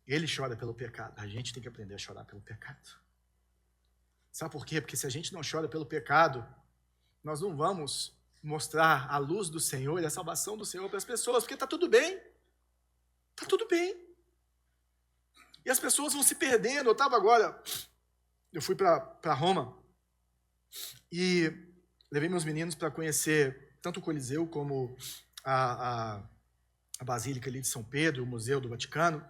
Ele chora pelo pecado. A gente tem que aprender a chorar pelo pecado. Sabe por quê? Porque se a gente não chora pelo pecado, nós não vamos mostrar a luz do Senhor e a salvação do Senhor para as pessoas, porque está tudo bem. Está tudo bem. E as pessoas vão se perdendo. Eu fui para Roma e levei meus meninos para conhecer tanto o Coliseu como a Basílica ali de São Pedro, o Museu do Vaticano.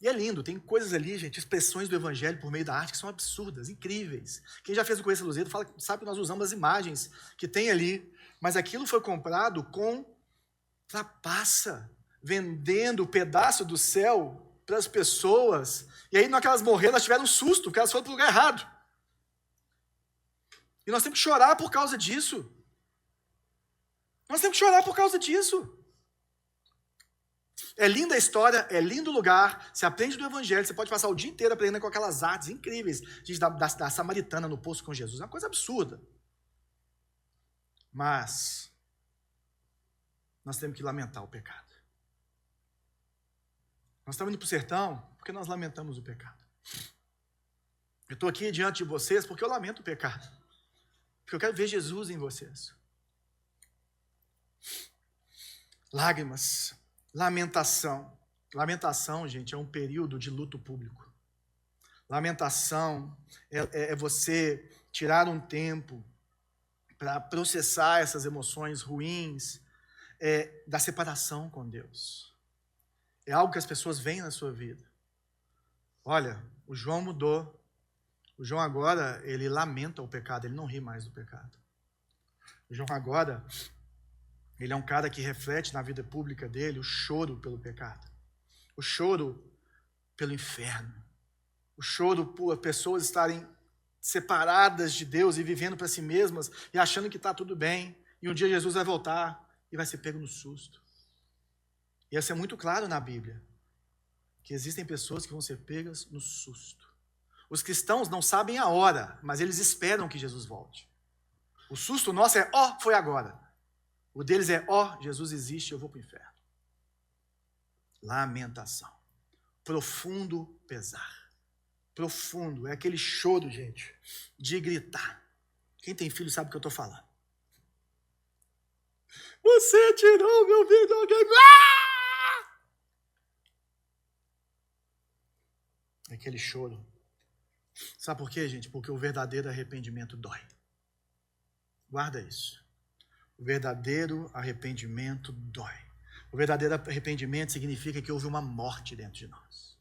E é lindo, tem coisas ali, gente, expressões do Evangelho por meio da arte que são absurdas, incríveis. Quem já fez o Conheça Luzeiro sabe que nós usamos as imagens que tem ali, mas aquilo foi comprado com trapaça, vendendo o pedaço do céu para as pessoas. E aí, na hora que elas morreram, elas tiveram um susto, porque elas foram para o lugar errado. E nós temos que chorar por causa disso. Nós temos que chorar por causa disso. É linda a história, é lindo o lugar, você aprende do Evangelho, você pode passar o dia inteiro aprendendo com aquelas artes incríveis. Gente, da samaritana no poço com Jesus, é uma coisa absurda. Mas nós temos que lamentar o pecado. Nós estamos indo para o sertão porque nós lamentamos o pecado. Eu estou aqui diante de vocês porque eu lamento o pecado. Porque eu quero ver Jesus em vocês. Lágrimas. Lamentação. Lamentação, gente, é um período de luto público. Lamentação é você tirar um tempo para processar essas emoções ruins, da separação com Deus. É algo que as pessoas veem na sua vida. Olha, o João mudou. O João agora, ele lamenta o pecado, ele não ri mais do pecado. O João agora, ele é um cara que reflete na vida pública dele o choro pelo pecado. O choro pelo inferno. O choro por pessoas estarem separadas de Deus e vivendo para si mesmas e achando que está tudo bem. E um dia Jesus vai voltar e vai ser pego no susto. E isso é muito claro na Bíblia, que existem pessoas que vão ser pegas no susto. Os cristãos não sabem a hora, mas eles esperam que Jesus volte. O susto nosso é, foi agora. O deles é, Jesus existe, eu vou para o inferno. Lamentação. Profundo pesar. Profundo. É aquele choro, gente, de gritar. Quem tem filho sabe o que eu estou falando. Você tirou meu videogame. É aquele choro. Sabe por quê, gente? Porque o verdadeiro arrependimento dói. Guarda isso. O verdadeiro arrependimento dói. O verdadeiro arrependimento significa que houve uma morte dentro de nós.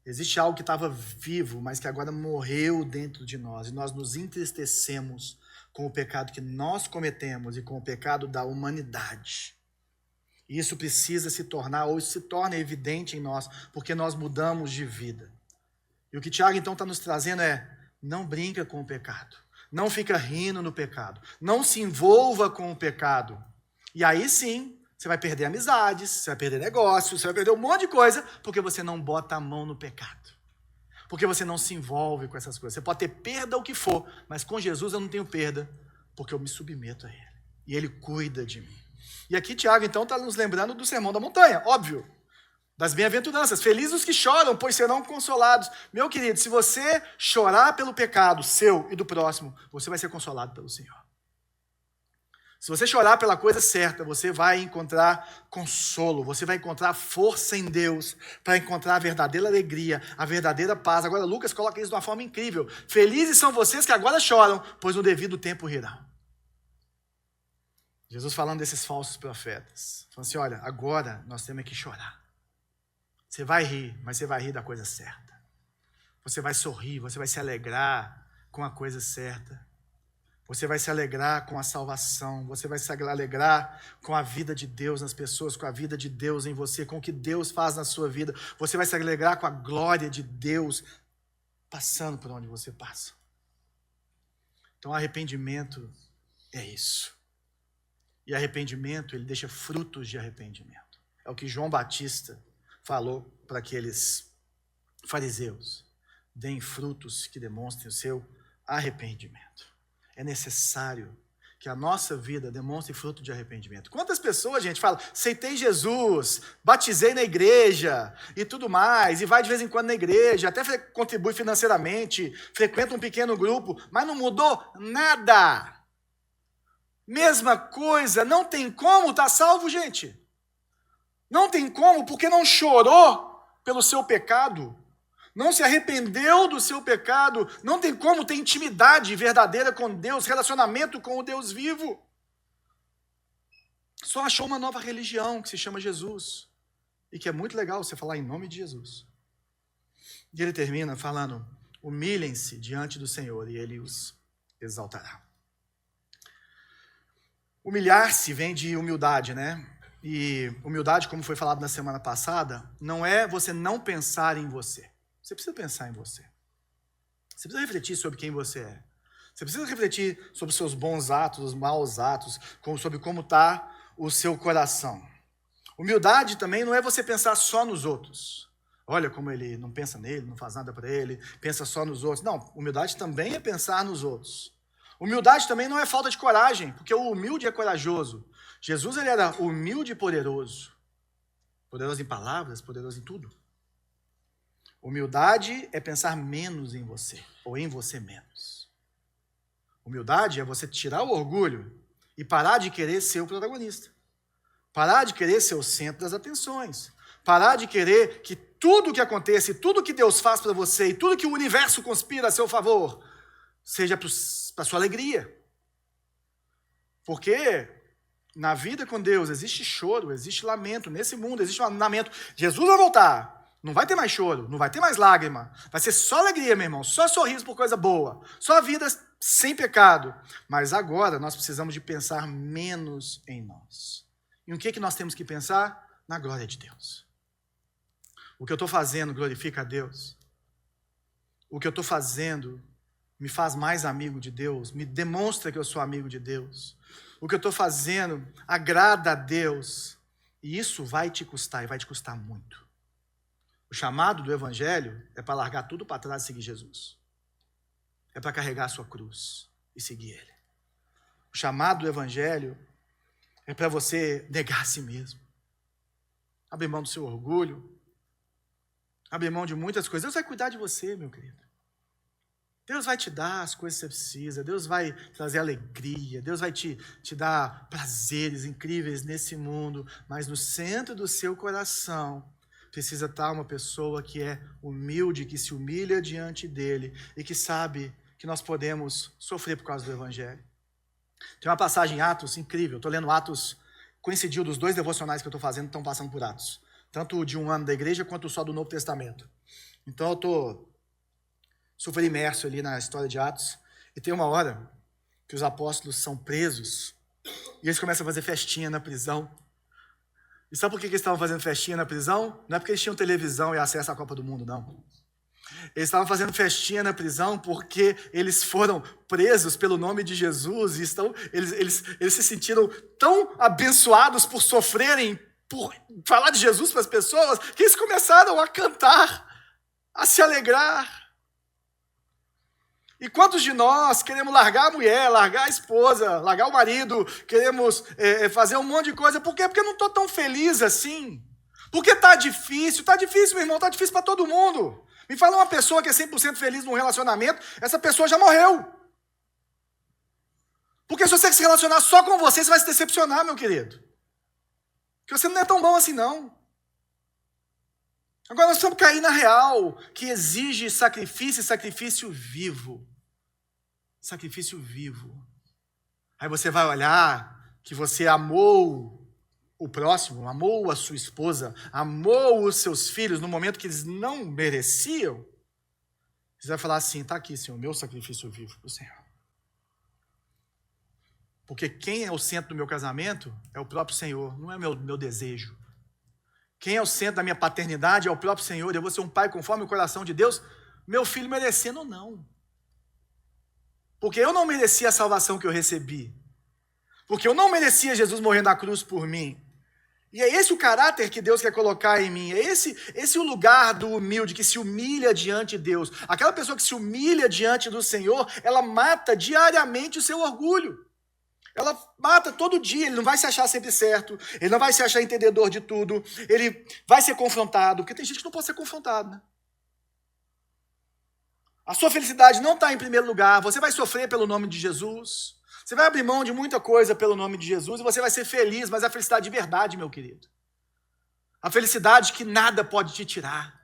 Existe algo que estava vivo, mas que agora morreu dentro de nós. E nós nos entristecemos com o pecado que nós cometemos e com o pecado da humanidade. E isso precisa se tornar, ou se torna evidente em nós, porque nós mudamos de vida. E o que Tiago então está nos trazendo não brinca com o pecado. Não fica rindo no pecado. Não se envolva com o pecado. E aí sim, você vai perder amizades, você vai perder negócios, você vai perder um monte de coisa, porque você não bota a mão no pecado. Porque você não se envolve com essas coisas. Você pode ter perda o que for, mas com Jesus eu não tenho perda, porque eu me submeto a Ele. E Ele cuida de mim. E aqui Tiago então está nos lembrando do Sermão da Montanha, óbvio. Das bem-aventuranças. Felizes os que choram, pois serão consolados. Meu querido, se você chorar pelo pecado seu e do próximo, você vai ser consolado pelo Senhor. Se você chorar pela coisa certa, você vai encontrar consolo, você vai encontrar força em Deus para encontrar a verdadeira alegria, a verdadeira paz. Agora Lucas coloca isso de uma forma incrível. Felizes são vocês que agora choram, pois no devido tempo rirão. Jesus falando desses falsos profetas. Falando assim, olha, agora nós temos que chorar. Você vai rir, mas você vai rir da coisa certa. Você vai sorrir, você vai se alegrar com a coisa certa. Você vai se alegrar com a salvação. Você vai se alegrar com a vida de Deus nas pessoas, com a vida de Deus em você, com o que Deus faz na sua vida. Você vai se alegrar com a glória de Deus passando por onde você passa. Então, arrependimento é isso. E arrependimento, ele deixa frutos de arrependimento. É o que João Batista falou para aqueles fariseus. Deem frutos que demonstrem o seu arrependimento. É necessário que a nossa vida demonstre fruto de arrependimento. Quantas pessoas, gente, falam, aceitei Jesus, batizei na igreja e tudo mais, e vai de vez em quando na igreja, até contribui financeiramente, frequenta um pequeno grupo, mas não mudou nada. Mesma coisa, não tem como estar salvo, gente. Não tem como, porque não chorou pelo seu pecado, não se arrependeu do seu pecado, não tem como ter intimidade verdadeira com Deus, relacionamento com o Deus vivo. Só achou uma nova religião que se chama Jesus, e que é muito legal você falar em nome de Jesus. E ele termina falando, humilhem-se diante do Senhor e Ele os exaltará. Humilhar-se vem de humildade, né? E humildade, como foi falado na semana passada, não é você não pensar em você. Você precisa pensar em você. Você precisa refletir sobre quem você é. Você precisa refletir sobre os seus bons atos, os maus atos, sobre como está o seu coração. Humildade também não é você pensar só nos outros. Olha como ele não pensa nele, não faz nada para ele, pensa só nos outros. Não, humildade também é pensar nos outros. Humildade também não é falta de coragem, porque o humilde é corajoso. Jesus ele era humilde e poderoso. Poderoso em palavras, poderoso em tudo. Humildade é pensar menos em você, ou em você menos. Humildade é você tirar o orgulho e parar de querer ser o protagonista. Parar de querer ser o centro das atenções. Parar de querer que tudo que acontece, tudo que Deus faz para você e tudo que o universo conspira a seu favor, seja para a sua alegria. Porque na vida com Deus existe choro, existe lamento. Nesse mundo existe um lamento. Jesus vai voltar. Não vai ter mais choro, não vai ter mais lágrima. Vai ser só alegria, meu irmão. Só sorriso por coisa boa. Só a vida sem pecado. Mas agora nós precisamos de pensar menos em nós. E o que nós temos que pensar? Na glória de Deus. O que eu estou fazendo glorifica a Deus. O que eu estou fazendo me faz mais amigo de Deus. Me demonstra que eu sou amigo de Deus. O que eu estou fazendo agrada a Deus. E isso vai te custar, e vai te custar muito. O chamado do Evangelho é para largar tudo para trás e seguir Jesus. É para carregar a sua cruz e seguir Ele. O chamado do Evangelho é para você negar a si mesmo. Abrir mão do seu orgulho. Abrir mão de muitas coisas. Deus vai cuidar de você, meu querido. Deus vai te dar as coisas que você precisa. Deus vai trazer alegria. Deus vai te dar prazeres incríveis nesse mundo. Mas no centro do seu coração precisa estar uma pessoa que é humilde, que se humilha diante dele e que sabe que nós podemos sofrer por causa do Evangelho. Tem uma passagem em Atos incrível. Estou lendo Atos, coincidiu dos 2 devocionais que eu estou fazendo, estão passando por Atos. Tanto de um ano da igreja, quanto só do Novo Testamento. Então eu estou super imerso ali na história de Atos. E tem uma hora que os apóstolos são presos e eles começam a fazer festinha na prisão. E sabe por que eles estavam fazendo festinha na prisão? Não é porque eles tinham televisão e acesso à Copa do Mundo, não. Eles estavam fazendo festinha na prisão porque eles foram presos pelo nome de Jesus e eles se sentiram tão abençoados por sofrerem, por falar de Jesus para as pessoas, que eles começaram a cantar, a se alegrar. E quantos de nós queremos largar a mulher, largar a esposa, largar o marido, queremos fazer um monte de coisa, por quê? Porque eu não estou tão feliz assim. Porque está difícil, meu irmão, está difícil para todo mundo. Me fala uma pessoa que é 100% feliz num relacionamento, essa pessoa já morreu. Porque se você se relacionar só com você vai se decepcionar, meu querido. Porque você não é tão bom assim, não. Agora nós precisamos cair na real, que exige sacrifício e sacrifício vivo. Sacrifício vivo. Aí você vai olhar que você amou o próximo, amou a sua esposa, amou os seus filhos no momento que eles não mereciam. Você vai falar assim, está aqui, Senhor, meu sacrifício vivo para o Senhor. Porque quem é o centro do meu casamento é o próprio Senhor, não é meu desejo. Quem é o centro da minha paternidade é o próprio Senhor. Eu vou ser um pai conforme o coração de Deus, meu filho merecendo ou não. Porque eu não merecia a salvação que eu recebi. Porque eu não merecia Jesus morrer na cruz por mim. E é esse o caráter que Deus quer colocar em mim. É esse o lugar do humilde, que se humilha diante de Deus. Aquela pessoa que se humilha diante do Senhor, ela mata diariamente o seu orgulho. Ela mata todo dia, ele não vai se achar sempre certo, ele não vai se achar entendedor de tudo, ele vai ser confrontado, porque tem gente que não pode ser confrontado, né? A sua felicidade não está em primeiro lugar, você vai sofrer pelo nome de Jesus, você vai abrir mão de muita coisa pelo nome de Jesus e você vai ser feliz, mas é a felicidade de verdade, meu querido. A felicidade que nada pode te tirar.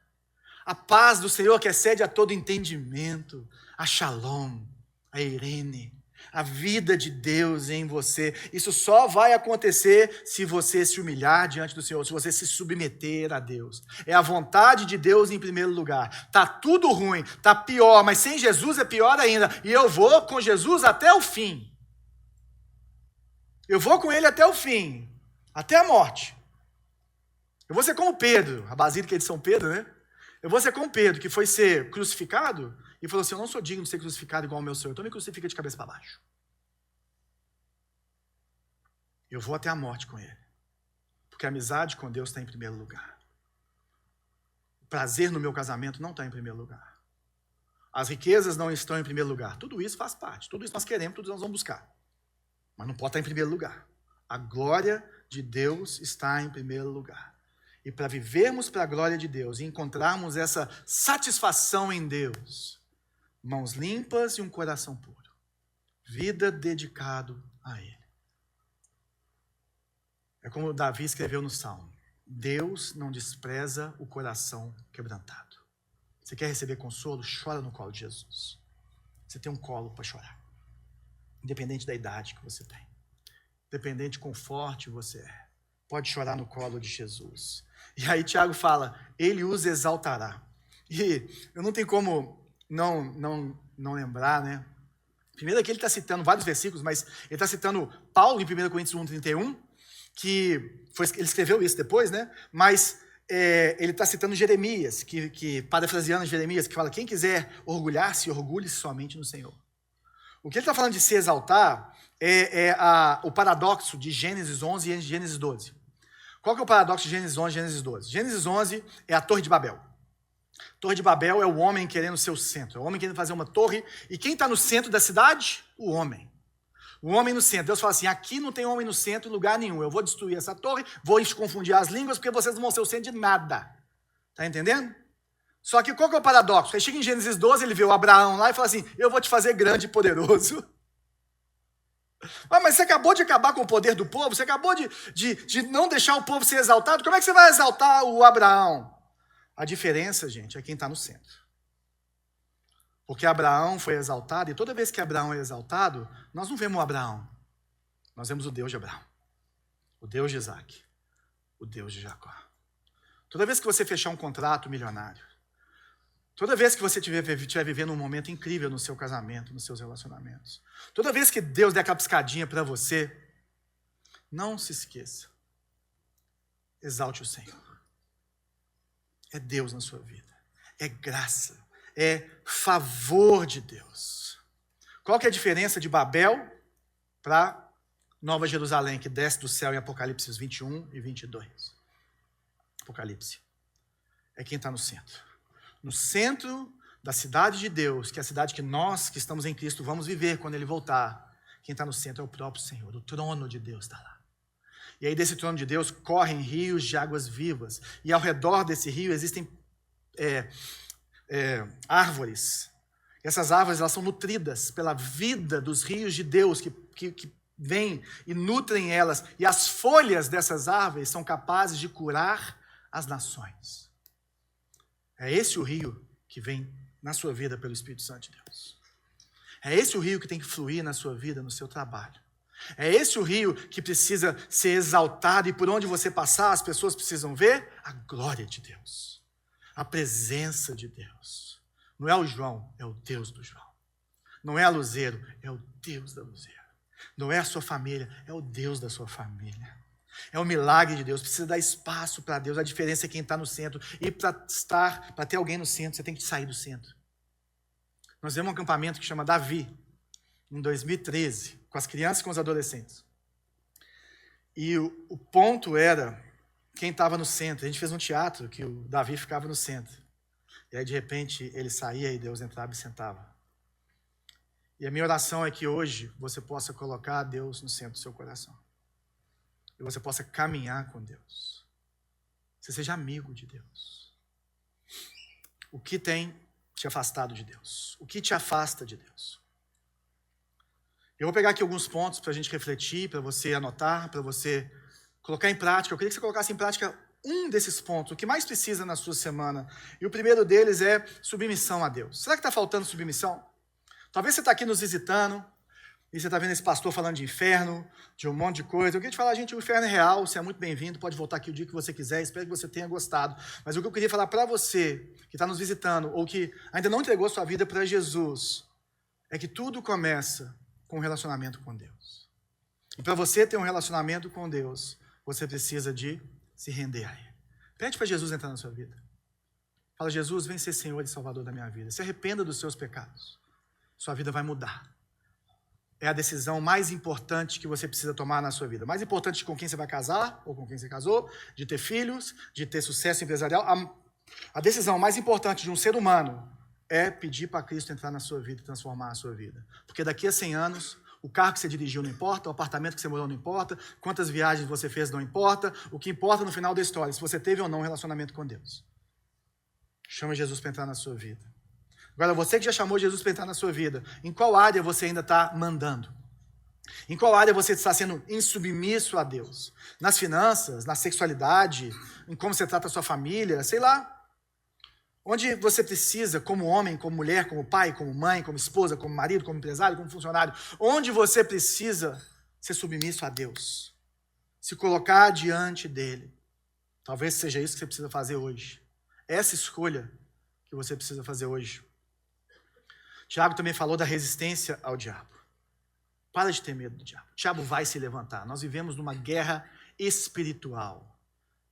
A paz do Senhor que excede a todo entendimento, a shalom, a eirene, a vida de Deus em você. Isso só vai acontecer se você se humilhar diante do Senhor, se você se submeter a Deus. É a vontade de Deus em primeiro lugar. Está tudo ruim, está pior, mas sem Jesus é pior ainda. E eu vou com Jesus até o fim. Eu vou com ele até o fim, até a morte. Eu vou ser como Pedro, a Basílica de São Pedro, né? Eu vou ser como Pedro, que foi ser crucificado e falou assim, eu não sou digno de ser crucificado igual ao meu Senhor, então me crucifica de cabeça para baixo. Eu vou até a morte com ele. Porque a amizade com Deus está em primeiro lugar. O prazer no meu casamento não está em primeiro lugar. As riquezas não estão em primeiro lugar. Tudo isso faz parte, tudo isso nós queremos, tudo isso nós vamos buscar. Mas não pode estar em primeiro lugar. A glória de Deus está em primeiro lugar. E para vivermos para a glória de Deus e encontrarmos essa satisfação em Deus, mãos limpas e um coração puro. Vida dedicado a Ele. É como Davi escreveu no Salmo. Deus não despreza o coração quebrantado. Você quer receber consolo? Chora no colo de Jesus. Você tem um colo para chorar. Independente da idade que você tem. dependente de quão forte você é. Pode chorar no colo de Jesus. E aí Tiago fala, ele os exaltará. E eu não tenho como não lembrar, né? Primeiro aqui ele está citando vários versículos, mas ele está citando Paulo em 1 Coríntios 1:31, ele escreveu isso depois, né? Mas ele está citando Jeremias, parafraseando Jeremias, que fala, quem quiser orgulhar-se, orgulhe-se somente no Senhor. O que ele está falando de se exaltar o paradoxo de Gênesis 11 e Gênesis 12. Qual que é o paradoxo de Gênesis 11 e Gênesis 12? Gênesis 11 é a Torre de Babel. Torre de Babel é o homem querendo ser o centro, é o homem querendo fazer uma torre, e quem está no centro da cidade? O homem. O homem no centro. Deus fala assim, aqui não tem homem no centro em lugar nenhum, eu vou destruir essa torre, vou confundir as línguas, porque vocês não vão ser o centro de nada. Está entendendo? Só que qual que é o paradoxo? Aí chega em Gênesis 12, ele vê o Abraão lá e fala assim, eu vou te fazer grande e poderoso. Mas você acabou de acabar com o poder do povo, você acabou de não deixar o povo ser exaltado, como é que você vai exaltar o Abraão? A diferença, gente, é quem está no centro. Porque Abraão foi exaltado, e toda vez que Abraão é exaltado, nós não vemos o Abraão, nós vemos o Deus de Abraão, o Deus de Isaac, o Deus de Jacó. Toda vez que você fechar um contrato milionário, toda vez que você estiver vivendo um momento incrível no seu casamento, nos seus relacionamentos, toda vez que Deus der aquela piscadinha para você, não se esqueça, exalte o Senhor. É Deus na sua vida, é graça, é favor de Deus. Qual que é a diferença de Babel para Nova Jerusalém, que desce do céu em Apocalipse 21 e 22? Apocalipse. É quem está no centro. No centro da cidade de Deus, que é a cidade que nós, que estamos em Cristo, vamos viver quando Ele voltar. Quem está no centro é o próprio Senhor, o trono de Deus está lá. E aí desse trono de Deus correm rios de águas vivas. E ao redor desse rio existem árvores. E essas árvores elas são nutridas pela vida dos rios de Deus que vêm e nutrem elas. E as folhas dessas árvores são capazes de curar as nações. É esse o rio que vem na sua vida pelo Espírito Santo de Deus. É esse o rio que tem que fluir na sua vida, no seu trabalho. É esse o rio que precisa ser exaltado e por onde você passar as pessoas precisam ver a glória de Deus, a presença de Deus. Não é o João, é o Deus do João. Não é a Luzeiro, é o Deus da Luzeiro. Não é a sua família, é o Deus da sua família. É o milagre de Deus, precisa dar espaço para Deus. A diferença é quem está no centro. E para ter alguém no centro, você tem que sair do centro. Nós vemos um acampamento que chama Davi, em 2013, com as crianças e com os adolescentes. E o ponto era quem estava no centro. A gente fez um teatro que o Davi ficava no centro. E aí, de repente, ele saía e Deus entrava e sentava. E a minha oração é que hoje você possa colocar Deus no centro do seu coração. E você possa caminhar com Deus. Você seja amigo de Deus. O que tem te afastado de Deus? O que te afasta de Deus? Eu vou pegar aqui alguns pontos para a gente refletir, para você anotar, para você colocar em prática. Eu queria que você colocasse em prática um desses pontos, o que mais precisa na sua semana. E o primeiro deles é submissão a Deus. Será que está faltando submissão? Talvez você está aqui nos visitando e você está vendo esse pastor falando de inferno, de um monte de coisa. Eu queria te falar, gente, o inferno é real, você é muito bem-vindo, pode voltar aqui o dia que você quiser, espero que você tenha gostado. Mas o que eu queria falar para você, que está nos visitando, ou que ainda não entregou sua vida para Jesus, é que tudo começa com um relacionamento com Deus. E para você ter um relacionamento com Deus, você precisa de se render a Ele. Pede para Jesus entrar na sua vida. Fala, Jesus, vem ser Senhor e Salvador da minha vida. Se arrependa dos seus pecados. Sua vida vai mudar. É a decisão mais importante que você precisa tomar na sua vida. Mais importante com quem você vai casar, ou com quem você casou, de ter filhos, de ter sucesso empresarial. A decisão mais importante de um ser humano é pedir para Cristo entrar na sua vida e transformar a sua vida. Porque daqui a 100 anos, o carro que você dirigiu não importa, o apartamento que você morou não importa, quantas viagens você fez não importa, o que importa no final da história é se você teve ou não um relacionamento com Deus. Chama Jesus para entrar na sua vida. Agora, você que já chamou Jesus para entrar na sua vida, em qual área você ainda está mandando? Em qual área você está sendo insubmisso a Deus? Nas finanças, na sexualidade, em como você trata a sua família, sei lá. Onde você precisa, como homem, como mulher, como pai, como mãe, como esposa, como marido, como empresário, como funcionário, onde você precisa ser submisso a Deus, se colocar diante dele. Talvez seja isso que você precisa fazer hoje. Essa escolha que você precisa fazer hoje. Tiago também falou da resistência ao diabo. Para de ter medo do diabo. O diabo vai se levantar. Nós vivemos numa guerra espiritual.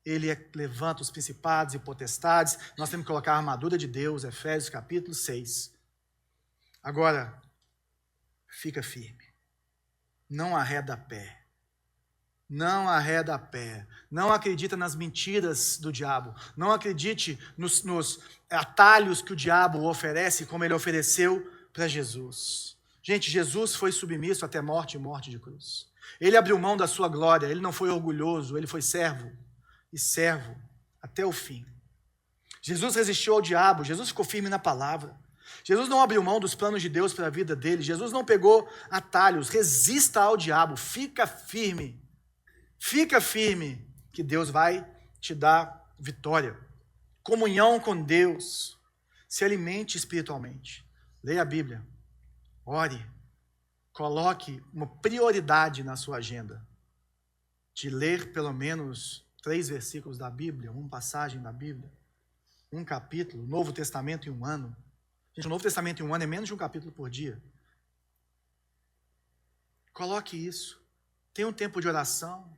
Ele levanta os principados e potestades. Nós temos que colocar a armadura de Deus, Efésios capítulo 6. Agora, fica firme. Não arreda pé. Não arreda pé. Não acredita nas mentiras do diabo. Não acredite nos atalhos que o diabo oferece, como ele ofereceu para Jesus. Gente, Jesus foi submisso até morte e morte de cruz. Ele abriu mão da sua glória. Ele não foi orgulhoso. Ele foi servo. E servo até o fim. Jesus resistiu ao diabo. Jesus ficou firme na palavra. Jesus não abriu mão dos planos de Deus para a vida dele. Jesus não pegou atalhos. Resista ao diabo. Fica firme. Fica firme que Deus vai te dar vitória. Comunhão com Deus. Se alimente espiritualmente. Leia a Bíblia. Ore. Coloque uma prioridade na sua agenda. De ler pelo menos 3 versículos da Bíblia, uma passagem da Bíblia, um capítulo, Novo Testamento em um ano. Gente, o Novo Testamento em um ano é menos de um capítulo por dia. Coloque isso. Tenha um tempo de oração,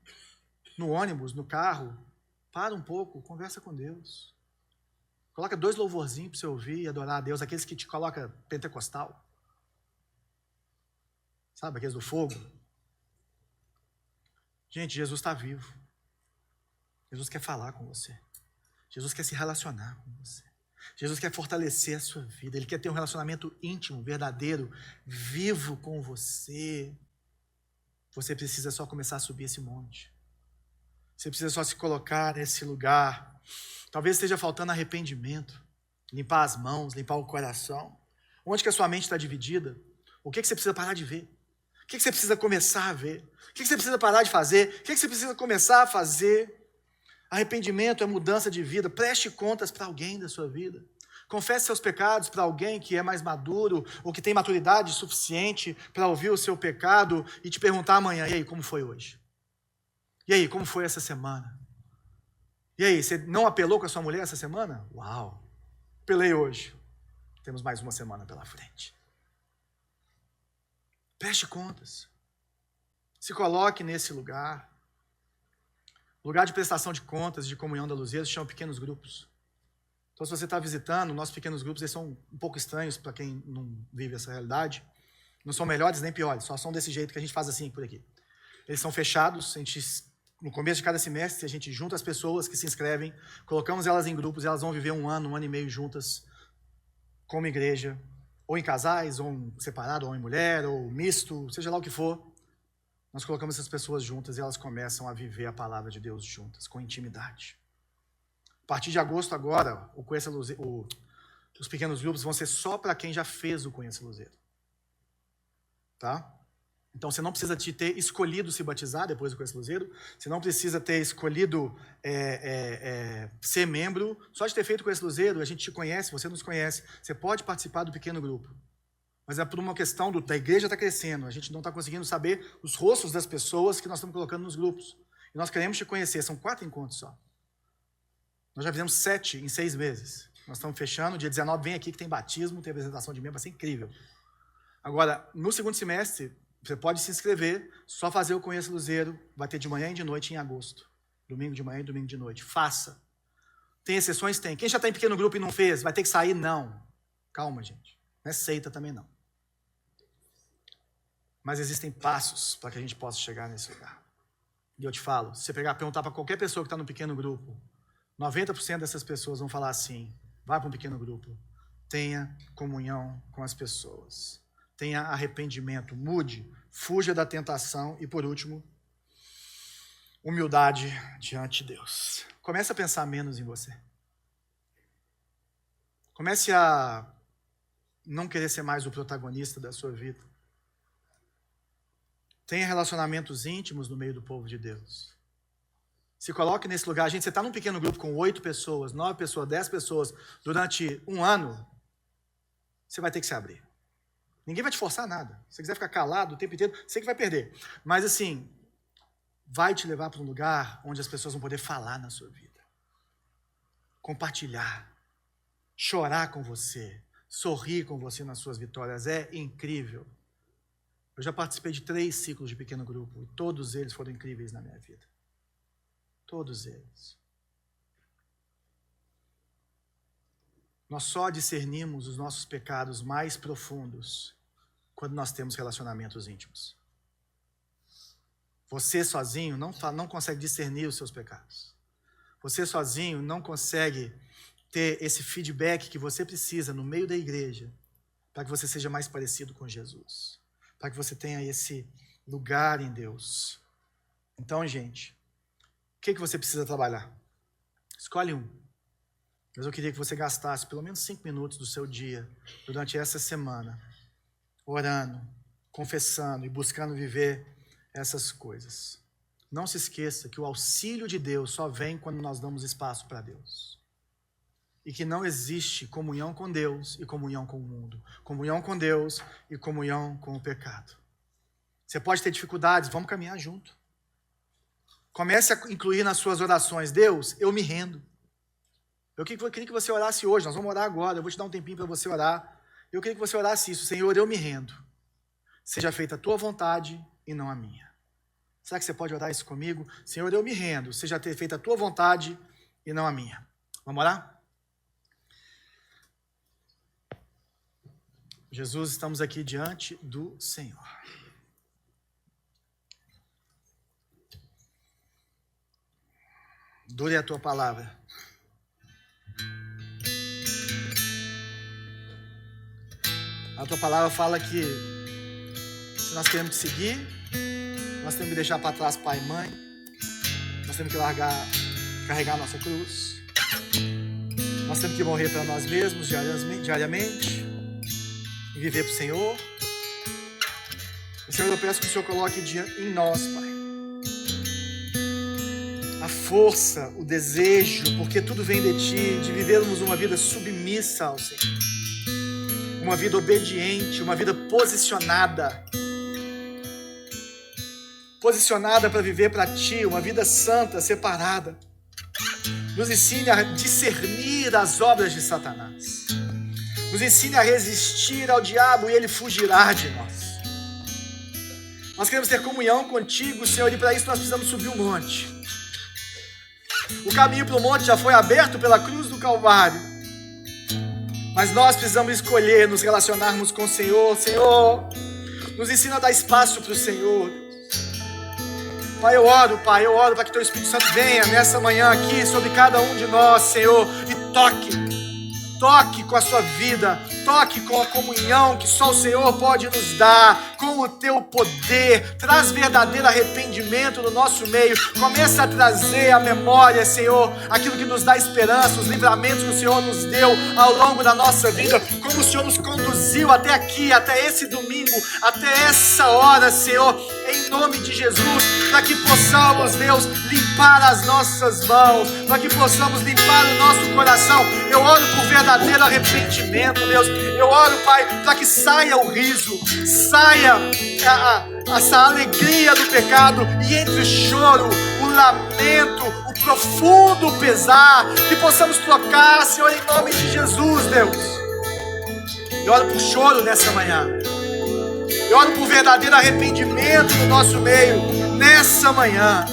no ônibus, no carro, para um pouco, conversa com Deus. Coloca 2 louvorzinhos para você ouvir e adorar a Deus, aqueles que te colocam pentecostal. Sabe, aqueles do fogo? Gente, Jesus está vivo. Jesus quer falar com você. Jesus quer se relacionar com você. Jesus quer fortalecer a sua vida. Ele quer ter um relacionamento íntimo, verdadeiro, vivo com você. Você precisa só começar a subir esse monte. Você precisa só se colocar nesse lugar. Talvez esteja faltando arrependimento. Limpar as mãos, limpar o coração. Onde que a sua mente está dividida? O que você precisa parar de ver? O que você precisa começar a ver? O que você precisa parar de fazer? O que você precisa começar a fazer? Arrependimento é mudança de vida. Preste contas para alguém da sua vida. Confesse seus pecados para alguém que é mais maduro ou que tem maturidade suficiente para ouvir o seu pecado e te perguntar amanhã: e aí, como foi hoje? E aí, como foi essa semana? E aí, você não apelou com a sua mulher essa semana? Uau! Apelei hoje. Temos mais uma semana pela frente. Preste contas. Se coloque nesse lugar. Lugar de prestação de contas, de comunhão da Luzia, se chama pequenos grupos. Então, se você está visitando, nossos pequenos grupos eles são um pouco estranhos para quem não vive essa realidade. Não são melhores nem piores, só são desse jeito que a gente faz assim por aqui. Eles são fechados, no começo de cada semestre, a gente junta as pessoas que se inscrevem, colocamos elas em grupos, e elas vão viver um ano e meio juntas, como igreja, ou em casais, ou separado, ou em mulher, ou misto, seja lá o que for. Nós colocamos essas pessoas juntas e elas começam a viver a palavra de Deus juntas, com intimidade. A partir de agosto agora, os pequenos grupos vão ser só para quem já fez o Conheça Luzeiro. Tá? Então você não precisa ter escolhido se batizar depois do Conheça Luzeiro, você não precisa ter escolhido ser membro, só de ter feito o Conheça Luzeiro, a gente te conhece, você nos conhece, você pode participar do pequeno grupo. Mas é por uma questão da igreja está crescendo, a gente não está conseguindo saber os rostos das pessoas que nós estamos colocando nos grupos. E nós queremos te conhecer, são 4 encontros só. Nós já fizemos 7 em 6 meses. Nós estamos fechando, dia 19 vem aqui que tem batismo, tem apresentação de membro, vai ser incrível. Agora, no segundo semestre, você pode se inscrever, só fazer o Conheça Luzeiro, vai ter de manhã e de noite em agosto. Domingo de manhã e domingo de noite. Faça. Tem exceções? Tem. Quem já está em pequeno grupo e não fez, vai ter que sair? Não. Calma, gente. Não é seita também não. Mas existem passos para que a gente possa chegar nesse lugar. E eu te falo, se você perguntar para qualquer pessoa que está no pequeno grupo, 90% dessas pessoas vão falar assim: vá para um pequeno grupo, tenha comunhão com as pessoas, tenha arrependimento, mude, fuja da tentação e, por último, humildade diante de Deus. Comece a pensar menos em você. Comece a não querer ser mais o protagonista da sua vida. Tenha relacionamentos íntimos no meio do povo de Deus. Se coloque nesse lugar. Gente, você está num pequeno grupo com 8 pessoas, 9 pessoas, 10 pessoas durante um ano, você vai ter que se abrir. Ninguém vai te forçar a nada. Se você quiser ficar calado o tempo inteiro, você que vai perder. Mas assim, vai te levar para um lugar onde as pessoas vão poder falar na sua vida. Compartilhar. Chorar com você. Sorrir com você nas suas vitórias. É incrível. Eu já participei de 3 ciclos de pequeno grupo. E todos eles foram incríveis na minha vida. Todos eles. Nós só discernimos os nossos pecados mais profundos quando nós temos relacionamentos íntimos. Você sozinho não consegue discernir os seus pecados. Você sozinho não consegue ter esse feedback que você precisa no meio da igreja para que você seja mais parecido com Jesus. Para que você tenha esse lugar em Deus. Então, gente, o que você precisa trabalhar? Escolhe um. Mas eu queria que você gastasse pelo menos 5 minutos do seu dia, durante essa semana, orando, confessando e buscando viver essas coisas. Não se esqueça que o auxílio de Deus só vem quando nós damos espaço para Deus. E que não existe comunhão com Deus e comunhão com o mundo. Comunhão com Deus e comunhão com o pecado. Você pode ter dificuldades, vamos caminhar junto. Comece a incluir nas suas orações: Deus, eu me rendo. Eu queria que você orasse hoje, nós vamos orar agora, eu vou te dar um tempinho para você orar. Eu queria que você orasse isso: Senhor, eu me rendo. Seja feita a tua vontade e não a minha. Será que você pode orar isso comigo? Senhor, eu me rendo. Seja feita a tua vontade e não a minha. Vamos orar? Jesus, estamos aqui diante do Senhor. Dure a tua palavra. A tua palavra fala que se nós queremos te seguir, nós temos que deixar para trás pai e mãe, nós temos que carregar a nossa cruz, nós temos que morrer para nós mesmos diariamente e viver para o Senhor. E, Senhor, eu peço que o Senhor coloque em nós, Pai, a força, o desejo, porque tudo vem de Ti, de vivermos uma vida submissa ao Senhor. Uma vida obediente, uma vida posicionada para viver para Ti, uma vida santa, separada. Nos ensine a discernir as obras de Satanás. Nos ensine a resistir ao diabo e ele fugirá de nós. Nós queremos ter comunhão contigo, Senhor, e para isso nós precisamos subir um monte. O caminho para o monte já foi aberto pela cruz do Calvário. Mas nós precisamos escolher nos relacionarmos com o Senhor. Senhor, nos ensina a dar espaço para o Senhor. Pai, eu oro para que Teu Espírito Santo venha nessa manhã aqui sobre cada um de nós, Senhor, e toque com a sua vida, toque com a comunhão que só o Senhor pode nos dar, com o Teu poder. Traz verdadeiro arrependimento no nosso meio. Começa a trazer à memória, Senhor, aquilo que nos dá esperança, os livramentos que o Senhor nos deu ao longo da nossa vida, como o Senhor nos conduziu até aqui, até esse domingo, até essa hora, Senhor, em nome de Jesus, para que possamos, Deus, limpar as nossas mãos, para que possamos limpar o nosso coração. Eu oro por verdadeiro arrependimento, Deus. Eu oro, Pai, para que saia o riso, saia essa alegria do pecado, e entre o choro, o lamento, o profundo pesar, que possamos trocar, Senhor, em nome de Jesus, Deus. Eu oro por choro nessa manhã. Eu oro por verdadeiro arrependimento no nosso meio nessa manhã.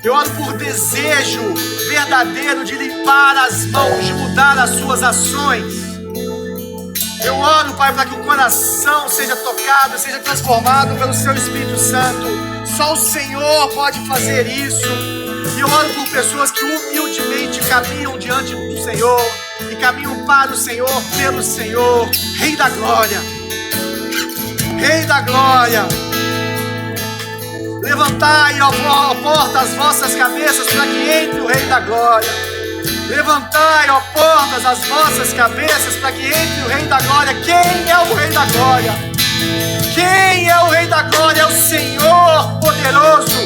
Eu oro por desejo verdadeiro de limpar as mãos, de mudar as suas ações. Eu oro, Pai, para que o coração seja tocado, seja transformado pelo Seu Espírito Santo. Só o Senhor pode fazer isso. E eu oro por pessoas que humildemente caminham diante do Senhor e caminham para o Senhor, pelo Senhor. Rei da glória, Rei da glória, levantai, ó porta, as vossas cabeças, para que entre o Rei da glória. Levantai, ó portas, as vossas cabeças, para que entre o Rei da glória. Quem é o Rei da glória? Quem é o Rei da glória? É o Senhor poderoso.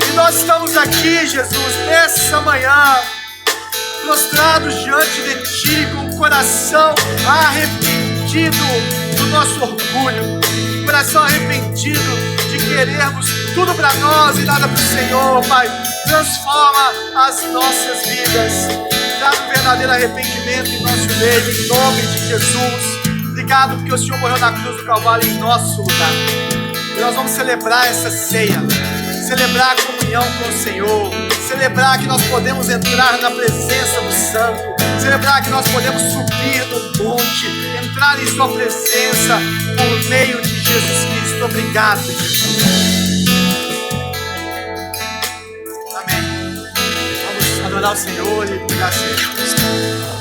E nós estamos aqui, Jesus, nessa manhã, prostrados diante de Ti, com o coração arrependido do nosso orgulho, um coração arrependido de querermos tudo para nós e nada para o Senhor, Pai. Transforma as nossas vidas, traz um verdadeiro arrependimento em nosso meio, em nome de Jesus. Obrigado porque o Senhor morreu na cruz do Calvário em nosso lugar. E nós vamos celebrar essa ceia, celebrar a comunhão com o Senhor, celebrar que nós podemos entrar na presença do Santo, celebrar que nós podemos subir no monte, entrar em sua presença por meio de Jesus Cristo. Obrigado, Jesus. Amém. Vamos adorar o Senhor e pegar a ceia.